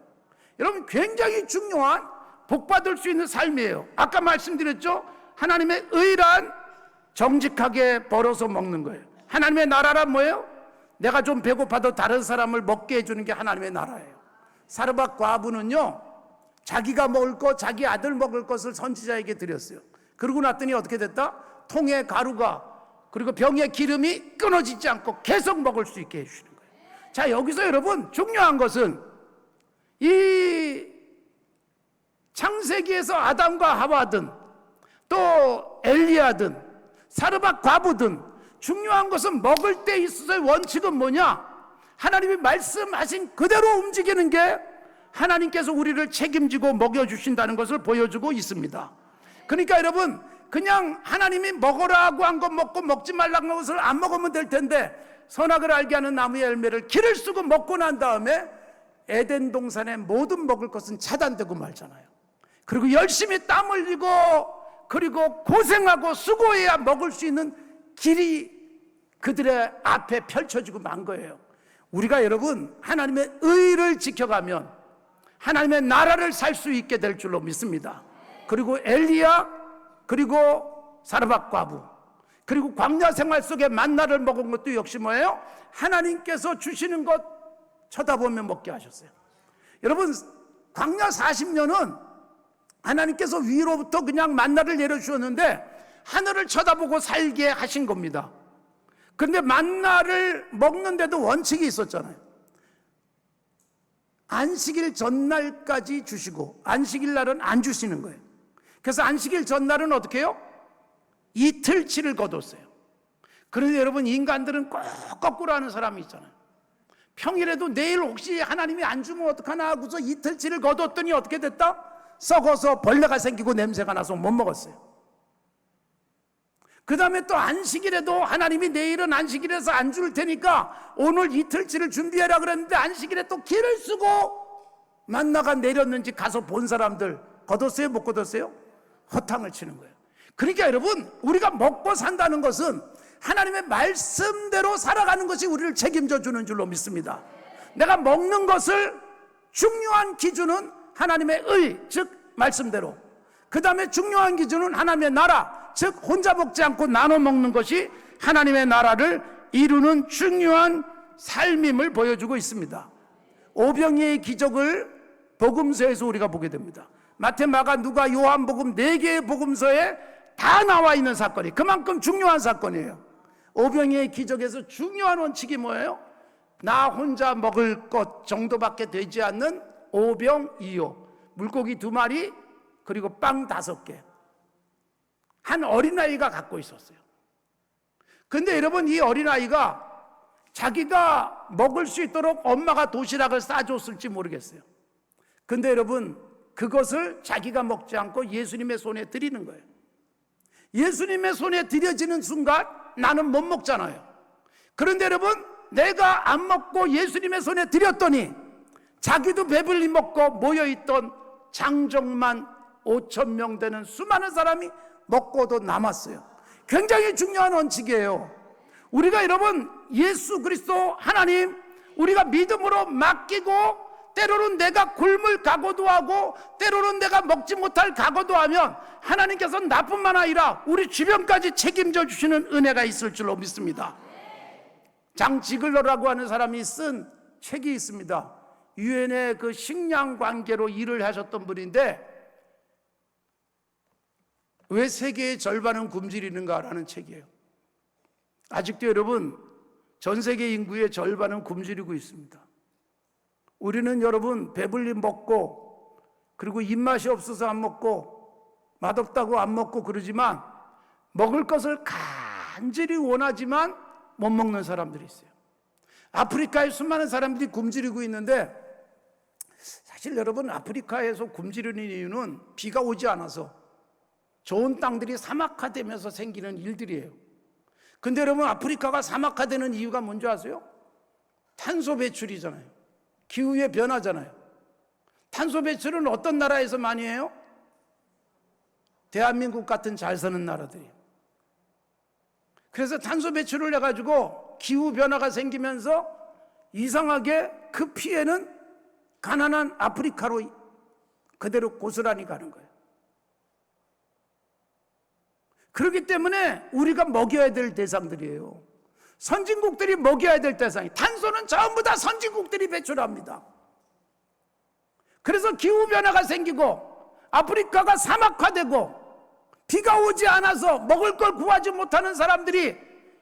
[SPEAKER 2] 여러분, 굉장히 중요한 복받을 수 있는 삶이에요. 아까 말씀드렸죠? 하나님의 의란 정직하게 벌어서 먹는 거예요. 하나님의 나라란 뭐예요? 내가 좀 배고파도 다른 사람을 먹게 해주는 게 하나님의 나라예요. 사르밧 과부는요 자기가 먹을 것, 자기 아들 먹을 것을 선지자에게 드렸어요. 그러고 났더니 어떻게 됐다? 통에 가루가 그리고 병에 기름이 끊어지지 않고 계속 먹을 수 있게 해주시는 거예요. 자, 여기서 여러분 중요한 것은 이 창세기에서 아담과 하와든 또 엘리야든 사르밧 과부든 중요한 것은 먹을 때 있어서의 원칙은 뭐냐? 하나님이 말씀하신 그대로 움직이는 게 하나님께서 우리를 책임지고 먹여주신다는 것을 보여주고 있습니다. 그러니까 여러분, 그냥 하나님이 먹으라고 한 것 먹고 먹지 말라고 한 것을 안 먹으면 될 텐데, 선악을 알게 하는 나무의 열매를 기를 쓰고 먹고 난 다음에 에덴 동산의 모든 먹을 것은 차단되고 말잖아요. 그리고 열심히 땀 흘리고 그리고 고생하고 수고해야 먹을 수 있는 길이 그들의 앞에 펼쳐지고 만 거예요. 우리가 여러분 하나님의 의를 지켜가면 하나님의 나라를 살 수 있게 될 줄로 믿습니다. 그리고 엘리야, 그리고 사르밧 과부, 그리고 광야 생활 속에 만나를 먹은 것도 역시 뭐예요? 하나님께서 주시는 것 쳐다보며 먹게 하셨어요. 여러분, 광야 40년은 하나님께서 위로부터 그냥 만나를 내려주셨는데 하늘을 쳐다보고 살게 하신 겁니다. 그런데 만나를 먹는데도 원칙이 있었잖아요. 안식일 전날까지 주시고 안식일 날은 안 주시는 거예요. 그래서 안식일 전날은 어떻게 해요? 이틀치를 거뒀어요. 그런데 여러분, 인간들은 꼭 거꾸로 하는 사람이 있잖아요. 평일에도 내일 혹시 하나님이 안 주면 어떡하나 하고서 이틀치를 거뒀더니 어떻게 됐다? 썩어서 벌레가 생기고 냄새가 나서 못 먹었어요. 그 다음에 또 안식일에도 하나님이 내일은 안식일에서 안 줄 테니까 오늘 이틀치를 준비해라 그랬는데 안식일에 또 길을 쓰고 만나가 내렸는지 가서 본 사람들 거뒀어요? 못 거뒀어요? 허탕을 치는 거예요. 그러니까 여러분, 우리가 먹고 산다는 것은 하나님의 말씀대로 살아가는 것이 우리를 책임져 주는 줄로 믿습니다. 내가 먹는 것을 중요한 기준은 하나님의 의, 즉 말씀대로, 그 다음에 중요한 기준은 하나님의 나라, 즉 혼자 먹지 않고 나눠 먹는 것이 하나님의 나라를 이루는 중요한 삶임을 보여주고 있습니다. 오병이의 기적을 복음서에서 우리가 보게 됩니다. 마태, 마가, 누가, 요한복음 4개의 복음서에 다 나와 있는 사건이 그만큼 중요한 사건이에요. 오병이의 기적에서 중요한 원칙이 뭐예요? 나 혼자 먹을 것 정도밖에 되지 않는 오병이요, 물고기 2마리 그리고 빵 5개, 한 어린아이가 갖고 있었어요. 근데 여러분, 이 어린아이가 자기가 먹을 수 있도록 엄마가 도시락을 싸줬을지 모르겠어요. 근데 여러분, 그것을 자기가 먹지 않고 예수님의 손에 드리는 거예요. 예수님의 손에 드려지는 순간 나는 못 먹잖아요. 그런데 여러분, 내가 안 먹고 예수님의 손에 드렸더니 자기도 배불리 먹고 모여있던 장정만 5,000명 되는 수많은 사람이 먹고도 남았어요. 굉장히 중요한 원칙이에요. 우리가 여러분, 예수 그리스도 하나님 우리가 믿음으로 맡기고, 때로는 내가 굶을 각오도 하고 때로는 내가 먹지 못할 각오도 하면 하나님께서 나뿐만 아니라 우리 주변까지 책임져 주시는 은혜가 있을 줄로 믿습니다. 장 지글러라고 하는 사람이 쓴 책이 있습니다. 유엔의 그 식량 관계로 일을 하셨던 분인데, 왜 세계의 절반은 굶주리는가라는 책이에요. 아직도 여러분, 전 세계 인구의 절반은 굶주리고 있습니다. 우리는 여러분 배불리 먹고 그리고 입맛이 없어서 안 먹고 맛없다고 안 먹고 그러지만 먹을 것을 간절히 원하지만 못 먹는 사람들이 있어요. 아프리카에 수많은 사람들이 굶주리고 있는데, 사실 여러분, 아프리카에서 굶주리는 이유는 비가 오지 않아서 좋은 땅들이 사막화되면서 생기는 일들이에요. 근데 여러분, 아프리카가 사막화되는 이유가 뭔지 아세요? 탄소 배출이잖아요. 기후의 변화잖아요. 탄소 배출은 어떤 나라에서 많이 해요? 대한민국 같은 잘 사는 나라들이에요. 그래서 탄소 배출을 해가지고 기후 변화가 생기면서 이상하게 그 피해는 가난한 아프리카로 그대로 고스란히 가는 거예요. 그렇기 때문에 우리가 먹여야 될 대상들이에요. 선진국들이 먹여야 될 대상이, 탄소는 전부 다 선진국들이 배출합니다. 그래서 기후변화가 생기고 아프리카가 사막화되고 비가 오지 않아서 먹을 걸 구하지 못하는 사람들이,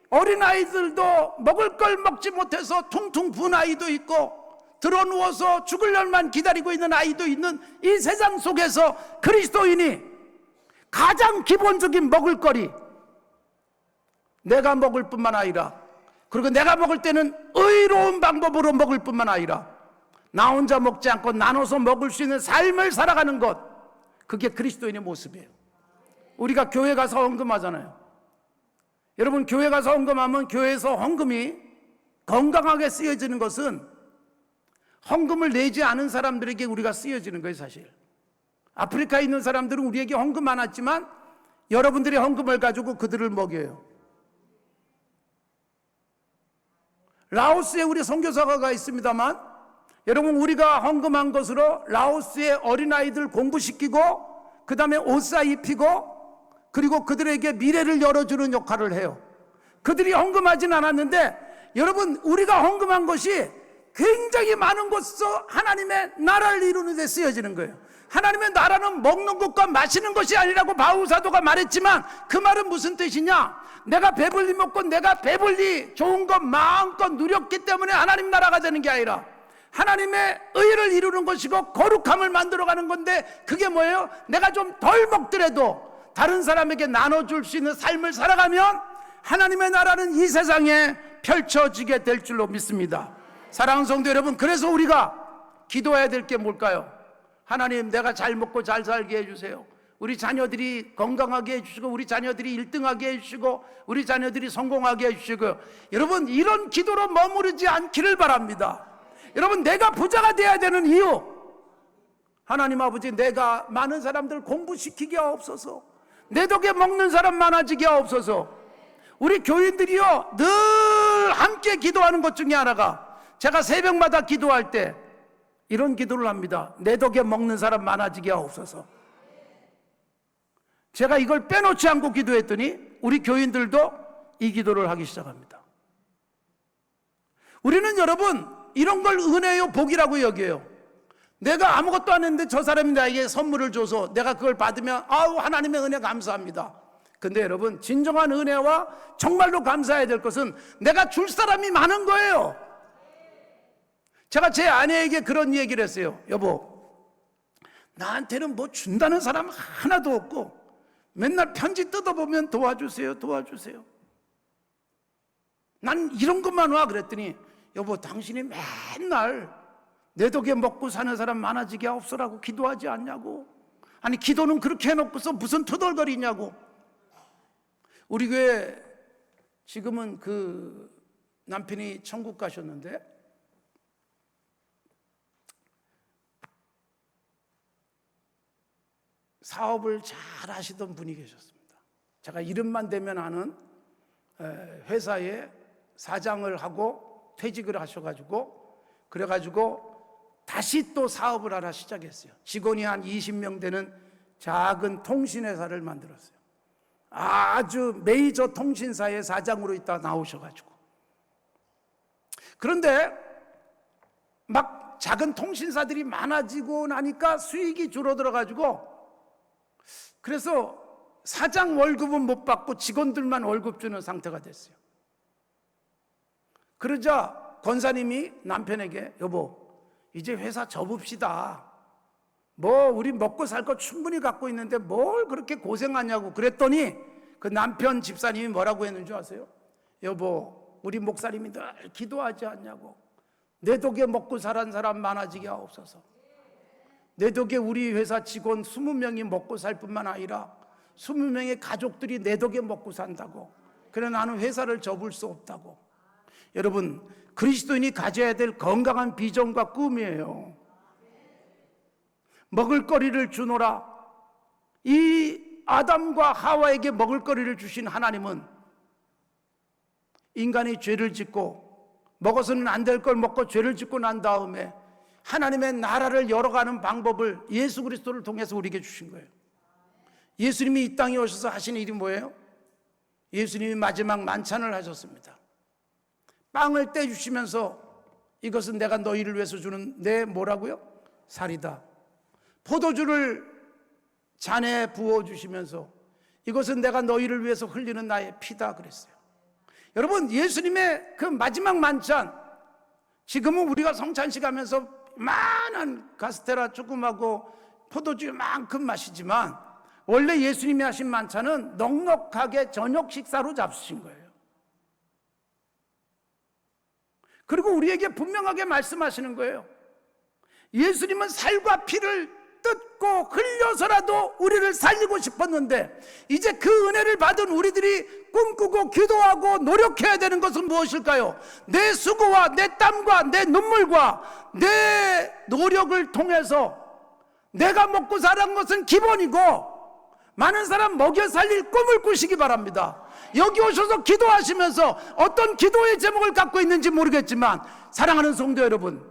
[SPEAKER 2] 어린아이들도 먹을 걸 먹지 못해서 퉁퉁 부은 아이도 있고 드러누워서 죽을 날만 기다리고 있는 아이도 있는 이 세상 속에서 그리스도인이 가장 기본적인 먹을거리, 내가 먹을 뿐만 아니라, 그리고 내가 먹을 때는 의로운 방법으로 먹을 뿐만 아니라 나 혼자 먹지 않고 나눠서 먹을 수 있는 삶을 살아가는 것, 그게 그리스도인의 모습이에요. 우리가 교회 가서 헌금하잖아요. 여러분, 교회 가서 헌금하면 교회에서 헌금이 건강하게 쓰여지는 것은 헌금을 내지 않은 사람들에게 우리가 쓰여지는 거예요. 사실 아프리카에 있는 사람들은 우리에게 헌금 안 왔지만 여러분들이 헌금을 가지고 그들을 먹여요. 라오스에 우리 선교사가 가 있습니다만, 여러분, 우리가 헌금한 것으로 라오스의 어린아이들 공부시키고 그 다음에 옷 사 입히고 그리고 그들에게 미래를 열어주는 역할을 해요. 그들이 헌금하진 않았는데, 여러분, 우리가 헌금한 것이 굉장히 많은 곳에서 하나님의 나라를 이루는 데 쓰여지는 거예요. 하나님의 나라는 먹는 것과 마시는 것이 아니라고 바울 사도가 말했지만, 그 말은 무슨 뜻이냐? 내가 배불리 먹고 내가 배불리 좋은 것 마음껏 누렸기 때문에 하나님 나라가 되는 게 아니라 하나님의 의를 이루는 것이고 거룩함을 만들어가는 건데, 그게 뭐예요? 내가 좀 덜 먹더라도 다른 사람에게 나눠줄 수 있는 삶을 살아가면 하나님의 나라는 이 세상에 펼쳐지게 될 줄로 믿습니다. 사랑하는 성도 여러분, 그래서 우리가 기도해야 될 게 뭘까요? 하나님, 내가 잘 먹고 잘 살게 해주세요. 우리 자녀들이 건강하게 해주시고 우리 자녀들이 1등하게 해주시고 우리 자녀들이 성공하게 해주시고. 여러분, 이런 기도로 머무르지 않기를 바랍니다. 여러분, 내가 부자가 돼야 되는 이유, 하나님 아버지, 내가 많은 사람들 공부시키게 하옵소서. 내 덕에 먹는 사람 많아지게 하옵소서. 우리 교인들이요, 늘 함께 기도하는 것 중에 하나가, 제가 새벽마다 기도할 때 이런 기도를 합니다. 내 덕에 먹는 사람 많아지게 하옵소서. 제가 이걸 빼놓지 않고 기도했더니 우리 교인들도 이 기도를 하기 시작합니다. 우리는 여러분, 이런 걸 은혜요, 복이라고 여겨요. 내가 아무것도 안 했는데 저 사람이 나에게 선물을 줘서 내가 그걸 받으면 아우, 하나님의 은혜 감사합니다. 근데 여러분, 진정한 은혜와 정말로 감사해야 될 것은 내가 줄 사람이 많은 거예요. 제가 제 아내에게 그런 얘기를 했어요. 여보, 나한테는 뭐 준다는 사람 하나도 없고 맨날 편지 뜯어보면 도와주세요, 도와주세요. 난 이런 것만 와. 그랬더니, 여보, 당신이 맨날 내 덕에 먹고 사는 사람 많아지게 하옵소라고 기도하지 않냐고. 아니, 기도는 그렇게 해놓고서 무슨 투덜거리냐고. 우리 교회 지금은 그 남편이 천국 가셨는데, 사업을 잘 하시던 분이 계셨습니다. 제가 이름만 대면 아는 회사에 사장을 하고 퇴직을 하셔가지고, 그래가지고 다시 또 사업을 하나 시작했어요. 직원이 한 20명 되는 작은 통신회사를 만들었어요. 아주 메이저 통신사의 사장으로 있다가 나오셔가지고. 그런데 막 작은 통신사들이 많아지고 나니까 수익이 줄어들어가지고, 그래서 사장 월급은 못 받고 직원들만 월급 주는 상태가 됐어요. 그러자 권사님이 남편에게, 여보, 이제 회사 접읍시다. 뭐 우리 먹고 살 거 충분히 갖고 있는데 뭘 그렇게 고생하냐고 그랬더니, 그 남편 집사님이 뭐라고 했는 줄 아세요? 여보, 우리 목사님이 늘 기도하지 않냐고. 내 덕에 먹고 살은 사람 많아지게 하옵소서. 내 덕에 우리 회사 직원 20명이 먹고 살 뿐만 아니라 20명의 가족들이 내 덕에 먹고 산다고. 그래, 나는 회사를 접을 수 없다고. 여러분, 그리스도인이 가져야 될 건강한 비전과 꿈이에요. 먹을거리를 주노라. 이 아담과 하와에게 먹을거리를 주신 하나님은 인간이 죄를 짓고 먹어서는 안 될 걸 먹고 죄를 짓고 난 다음에 하나님의 나라를 열어가는 방법을 예수 그리스도를 통해서 우리에게 주신 거예요. 예수님이 이 땅에 오셔서 하신 일이 뭐예요? 예수님이 마지막 만찬을 하셨습니다. 빵을 떼주시면서, 이것은 내가 너희를 위해서 주는 내 뭐라고요? 살이다. 포도주를 잔에 부어주시면서 이것은 내가 너희를 위해서 흘리는 나의 피다 그랬어요. 여러분, 예수님의 그 마지막 만찬, 지금은 우리가 성찬식 하면서 많은 카스테라 조금하고 포도주 만큼 마시지만 원래 예수님이 하신 만찬은 넉넉하게 저녁 식사로 잡수신 거예요. 그리고 우리에게 분명하게 말씀하시는 거예요. 예수님은 살과 피를 뜯고 흘려서라도 우리를 살리고 싶었는데 이제 그 은혜를 받은 우리들이 꿈꾸고 기도하고 노력해야 되는 것은 무엇일까요? 내 수고와 내 땀과 내 눈물과 내 노력을 통해서 내가 먹고 사는 것은 기본이고 많은 사람 먹여 살릴 꿈을 꾸시기 바랍니다. 여기 오셔서 기도하시면서 어떤 기도의 제목을 갖고 있는지 모르겠지만 사랑하는 성도 여러분,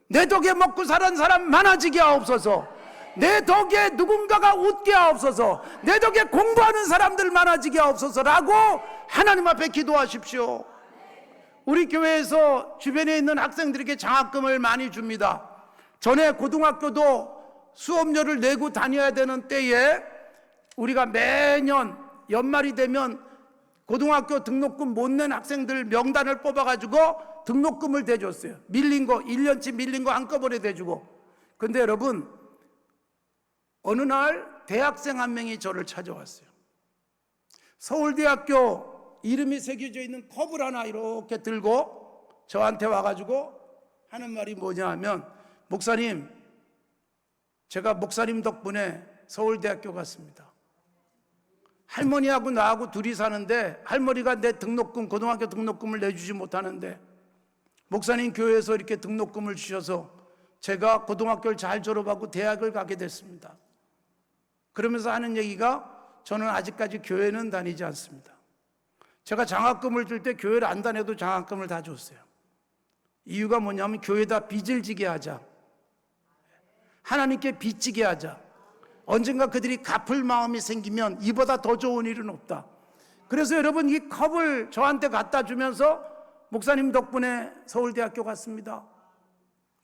[SPEAKER 2] 내 덕에 먹고 사는 사람 많아지게 하옵소서. 내 덕에 누군가가 웃게 하옵소서. 내 덕에 공부하는 사람들 많아지게 하옵소서라고 하나님 앞에 기도하십시오. 우리 교회에서 주변에 있는 학생들에게 장학금을 많이 줍니다. 전에 고등학교도 수업료를 내고 다녀야 되는 때에 우리가 매년 연말이 되면 고등학교 등록금 못 낸 학생들 명단을 뽑아가지고 등록금을 대줬어요. 밀린 거 1년치 밀린 거 한꺼번에 대주고. 근데 여러분, 어느 날 대학생 한 명이 저를 찾아왔어요. 서울대학교 이름이 새겨져 있는 컵을 하나 이렇게 들고 저한테 와가지고 하는 말이 뭐냐 하면, 목사님, 제가 목사님 덕분에 서울대학교 갔습니다. 할머니하고 나하고 둘이 사는데 할머니가 내 등록금, 고등학교 등록금을 내주지 못하는데 목사님 교회에서 이렇게 등록금을 주셔서 제가 고등학교를 잘 졸업하고 대학을 가게 됐습니다. 그러면서 하는 얘기가, 저는 아직까지 교회는 다니지 않습니다. 제가 장학금을 줄 때 교회를 안 다녀도 장학금을 다 줬어요. 이유가 뭐냐면 교회에다 빚을 지게 하자, 하나님께 빚지게 하자. 언젠가 그들이 갚을 마음이 생기면 이보다 더 좋은 일은 없다. 그래서 여러분, 이 컵을 저한테 갖다 주면서 목사님 덕분에 서울대학교 갔습니다.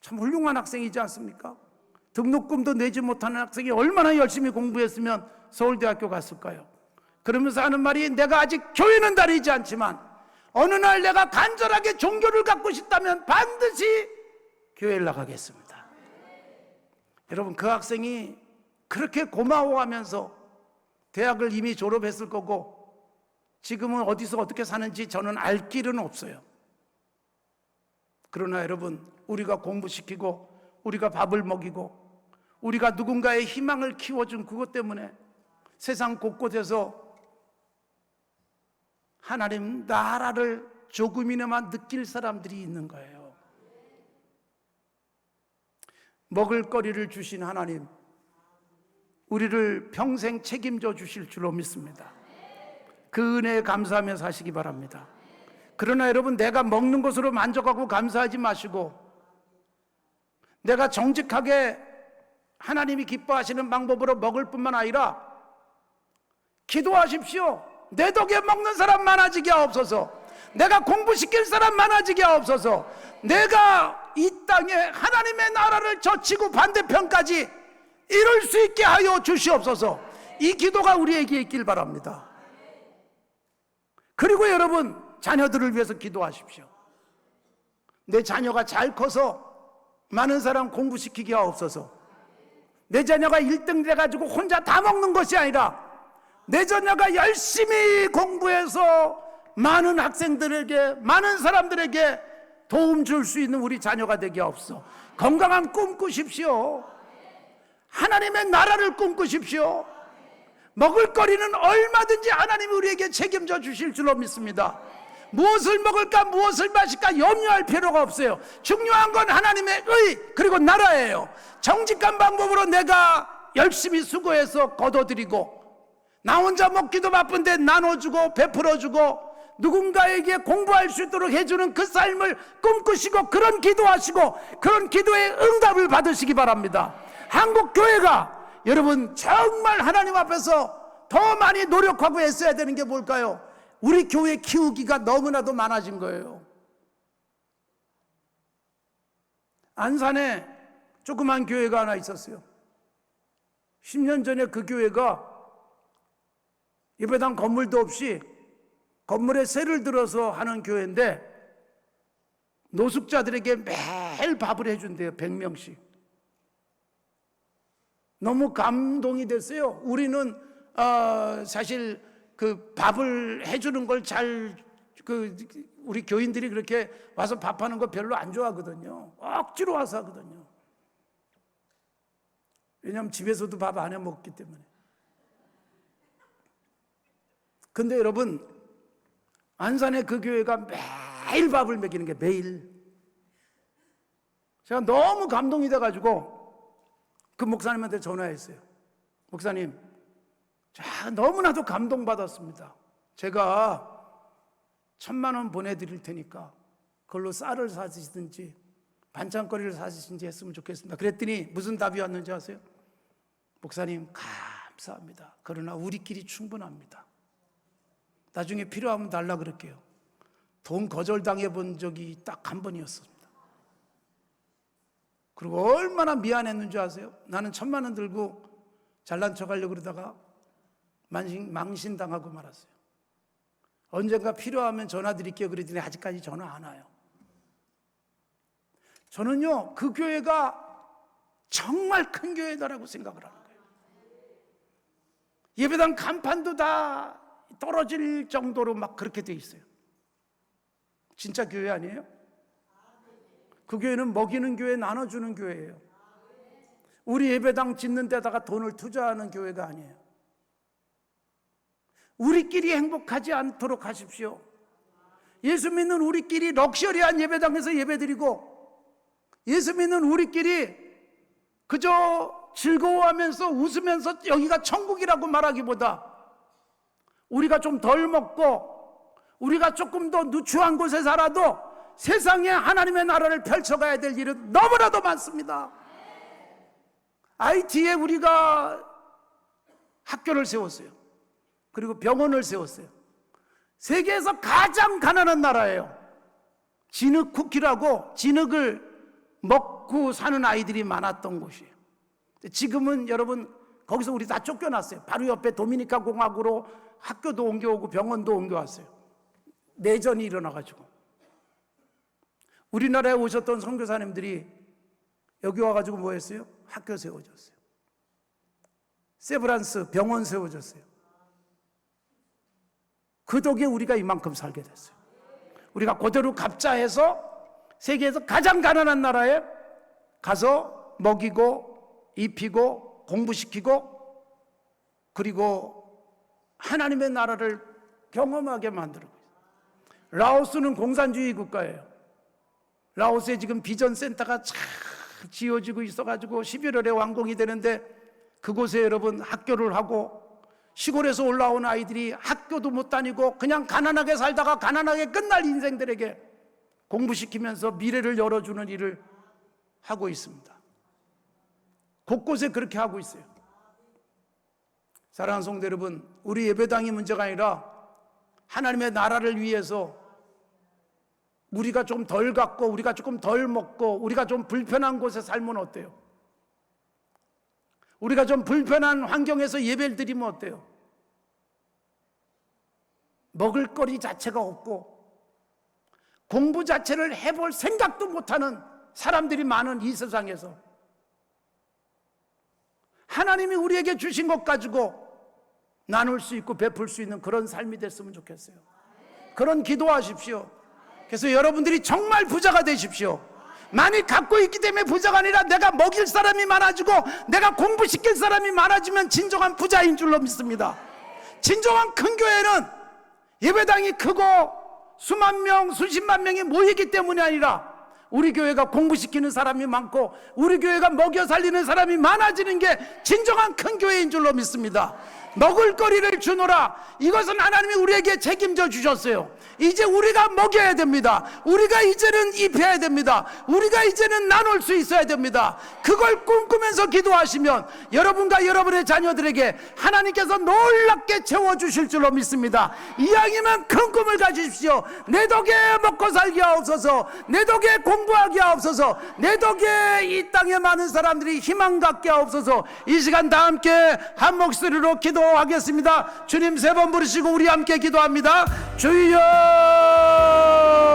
[SPEAKER 2] 참 훌륭한 학생이지 않습니까? 등록금도 내지 못하는 학생이 얼마나 열심히 공부했으면 서울대학교 갔을까요? 그러면서 하는 말이, 내가 아직 교회는 다니지 않지만 어느 날 내가 간절하게 종교를 갖고 싶다면 반드시 교회를 나가겠습니다. 여러분, 그 학생이 그렇게 고마워하면서 대학을 이미 졸업했을 거고 지금은 어디서 어떻게 사는지 저는 알 길은 없어요. 그러나 여러분, 우리가 공부시키고 우리가 밥을 먹이고 우리가 누군가의 희망을 키워준 그것 때문에 세상 곳곳에서 하나님 나라를 조금이나마 느낄 사람들이 있는 거예요. 먹을거리를 주신 하나님, 우리를 평생 책임져 주실 줄로 믿습니다. 그 은혜에 감사하며 사시기 바랍니다. 그러나 여러분, 내가 먹는 것으로 만족하고 감사하지 마시고 내가 정직하게 하나님이 기뻐하시는 방법으로 먹을 뿐만 아니라 기도하십시오. 내 덕에 먹는 사람 많아지게 하옵소서. 내가 공부시킬 사람 많아지게 하옵소서. 내가 이 땅에 하나님의 나라를 젖히고 반대편까지 이룰 수 있게 하여 주시옵소서. 이 기도가 우리에게 있길 바랍니다. 그리고 여러분, 자녀들을 위해서 기도하십시오. 내 자녀가 잘 커서 많은 사람 공부시키게 하옵소서. 내 자녀가 1등 돼가지고 혼자 다 먹는 것이 아니라 내 자녀가 열심히 공부해서 많은 학생들에게, 많은 사람들에게 도움 줄 수 있는 우리 자녀가 되게 하옵소서. 건강한 꿈 꾸십시오. 하나님의 나라를 꿈꾸십시오. 먹을거리는 얼마든지 하나님이 우리에게 책임져 주실 줄로 믿습니다. 무엇을 먹을까, 무엇을 마실까 염려할 필요가 없어요. 중요한 건 하나님의 의, 그리고 나라예요. 정직한 방법으로 내가 열심히 수고해서 거둬들이고, 나 혼자 먹기도 바쁜데 나눠주고 베풀어주고 누군가에게 공부할 수 있도록 해주는 그 삶을 꿈꾸시고 그런 기도하시고 그런 기도의 응답을 받으시기 바랍니다. 한국 교회가 여러분 정말 하나님 앞에서 더 많이 노력하고 애써야 되는 게 뭘까요? 우리 교회 키우기가 너무나도 많아진 거예요. 안산에 조그만 교회가 하나 있었어요. 10년 전에 그 교회가 예배당 건물도 없이 건물에 세를 들어서 하는 교회인데 노숙자들에게 매일 밥을 해준대요. 100명씩. 너무 감동이 됐어요. 우리는 사실 그 밥을 해주는 걸 우리 교인들이 그렇게 와서 밥하는 거 별로 안 좋아하거든요. 억지로 와서 하거든요. 왜냐하면 집에서도 밥 안 해 먹기 때문에. 근데 여러분, 안산의 그 교회가 매일 밥을 먹이는 게 매일. 제가 너무 감동이 돼가지고 그 목사님한테 전화했어요. 목사님, 너무나도 감동받았습니다. 제가 1,000만 원 보내드릴 테니까 그걸로 쌀을 사시든지 반찬거리를 사시든지 했으면 좋겠습니다. 그랬더니 무슨 답이 왔는지 아세요? 목사님, 감사합니다. 그러나 우리끼리 충분합니다. 나중에 필요하면 달라 그럴게요. 돈 거절당해 본 적이 딱 한 번이었습니다. 그리고 얼마나 미안했는지 아세요? 나는 1,000만 원 들고 잘난 척 하려고 그러다가 망신당하고 말았어요. 언젠가 필요하면 전화 드릴게요 그랬더니 아직까지 전화 안 와요. 저는요, 그 교회가 정말 큰 교회다라고 생각을 하는 거예요. 예배당 간판도 다 떨어질 정도로 막 그렇게 돼 있어요. 진짜 교회 아니에요? 그 교회는 먹이는 교회, 나눠주는 교회예요. 우리 예배당 짓는 데다가 돈을 투자하는 교회가 아니에요. 우리끼리 행복하지 않도록 하십시오. 예수 믿는 우리끼리 럭셔리한 예배당에서 예배드리고, 예수 믿는 우리끼리 그저 즐거워하면서 웃으면서 여기가 천국이라고 말하기보다 우리가 좀 덜 먹고 우리가 조금 더 누추한 곳에 살아도 세상에 하나님의 나라를 펼쳐가야 될 일은 너무나도 많습니다. IT에 우리가 학교를 세웠어요. 그리고 병원을 세웠어요. 세계에서 가장 가난한 나라예요. 진흙 쿠키라고 진흙을 먹고 사는 아이들이 많았던 곳이에요. 지금은 여러분 거기서 우리 다 쫓겨났어요. 바로 옆에 도미니카 공화국으로 학교도 옮겨오고 병원도 옮겨왔어요. 내전이 일어나가지고. 우리나라에 오셨던 선교사님들이 여기 와가지고 뭐 했어요? 학교 세워줬어요. 세브란스 병원 세워줬어요. 그 덕에 우리가 이만큼 살게 됐어요. 우리가 그대로 갑자해서 세계에서 가장 가난한 나라에 가서 먹이고 입히고 공부시키고 그리고 하나님의 나라를 경험하게 만들고 있어요. 라오스는 공산주의 국가예요. 라오스에 지금 비전 센터가 잘 지어지고 있어가지고 11월에 완공이 되는데 그곳에 여러분 학교를 하고 시골에서 올라온 아이들이 학교도 못 다니고 그냥 가난하게 살다가 가난하게 끝날 인생들에게 공부시키면서 미래를 열어주는 일을 하고 있습니다. 곳곳에 그렇게 하고 있어요. 사랑하는 성도 여러분, 우리 예배당이 문제가 아니라 하나님의 나라를 위해서 우리가 좀 덜 갖고 우리가 조금 덜 먹고 우리가 좀 불편한 곳에 살면 어때요? 우리가 좀 불편한 환경에서 예배를 드리면 어때요? 먹을거리 자체가 없고 공부 자체를 해볼 생각도 못하는 사람들이 많은 이 세상에서 하나님이 우리에게 주신 것 가지고 나눌 수 있고 베풀 수 있는 그런 삶이 됐으면 좋겠어요. 그런 기도하십시오. 그래서 여러분들이 정말 부자가 되십시오. 많이 갖고 있기 때문에 부자가 아니라 내가 먹일 사람이 많아지고 내가 공부시킬 사람이 많아지면 진정한 부자인 줄로 믿습니다. 진정한 큰 교회는 예배당이 크고 수만 명, 수십만 명이 모이기 때문이 아니라 우리 교회가 공부시키는 사람이 많고 우리 교회가 먹여 살리는 사람이 많아지는 게 진정한 큰 교회인 줄로 믿습니다. 먹을거리를 주노라. 이것은 하나님이 우리에게 책임져 주셨어요. 이제 우리가 먹여야 됩니다. 우리가 이제는 입혀야 됩니다. 우리가 이제는 나눌 수 있어야 됩니다. 그걸 꿈꾸면서 기도하시면 여러분과 여러분의 자녀들에게 하나님께서 놀랍게 채워주실 줄로 믿습니다. 이왕이면 큰 꿈을 가지십시오. 내 덕에 먹고 살기 하옵소서. 내 덕에 공부하기 하옵소서. 내 덕에 이 땅에 많은 사람들이 희망 갖게 하옵소서. 이 시간 다 함께 한 목소리로 기도하겠습니다. 주님 3번 부르시고 우리 함께 기도합니다. 주여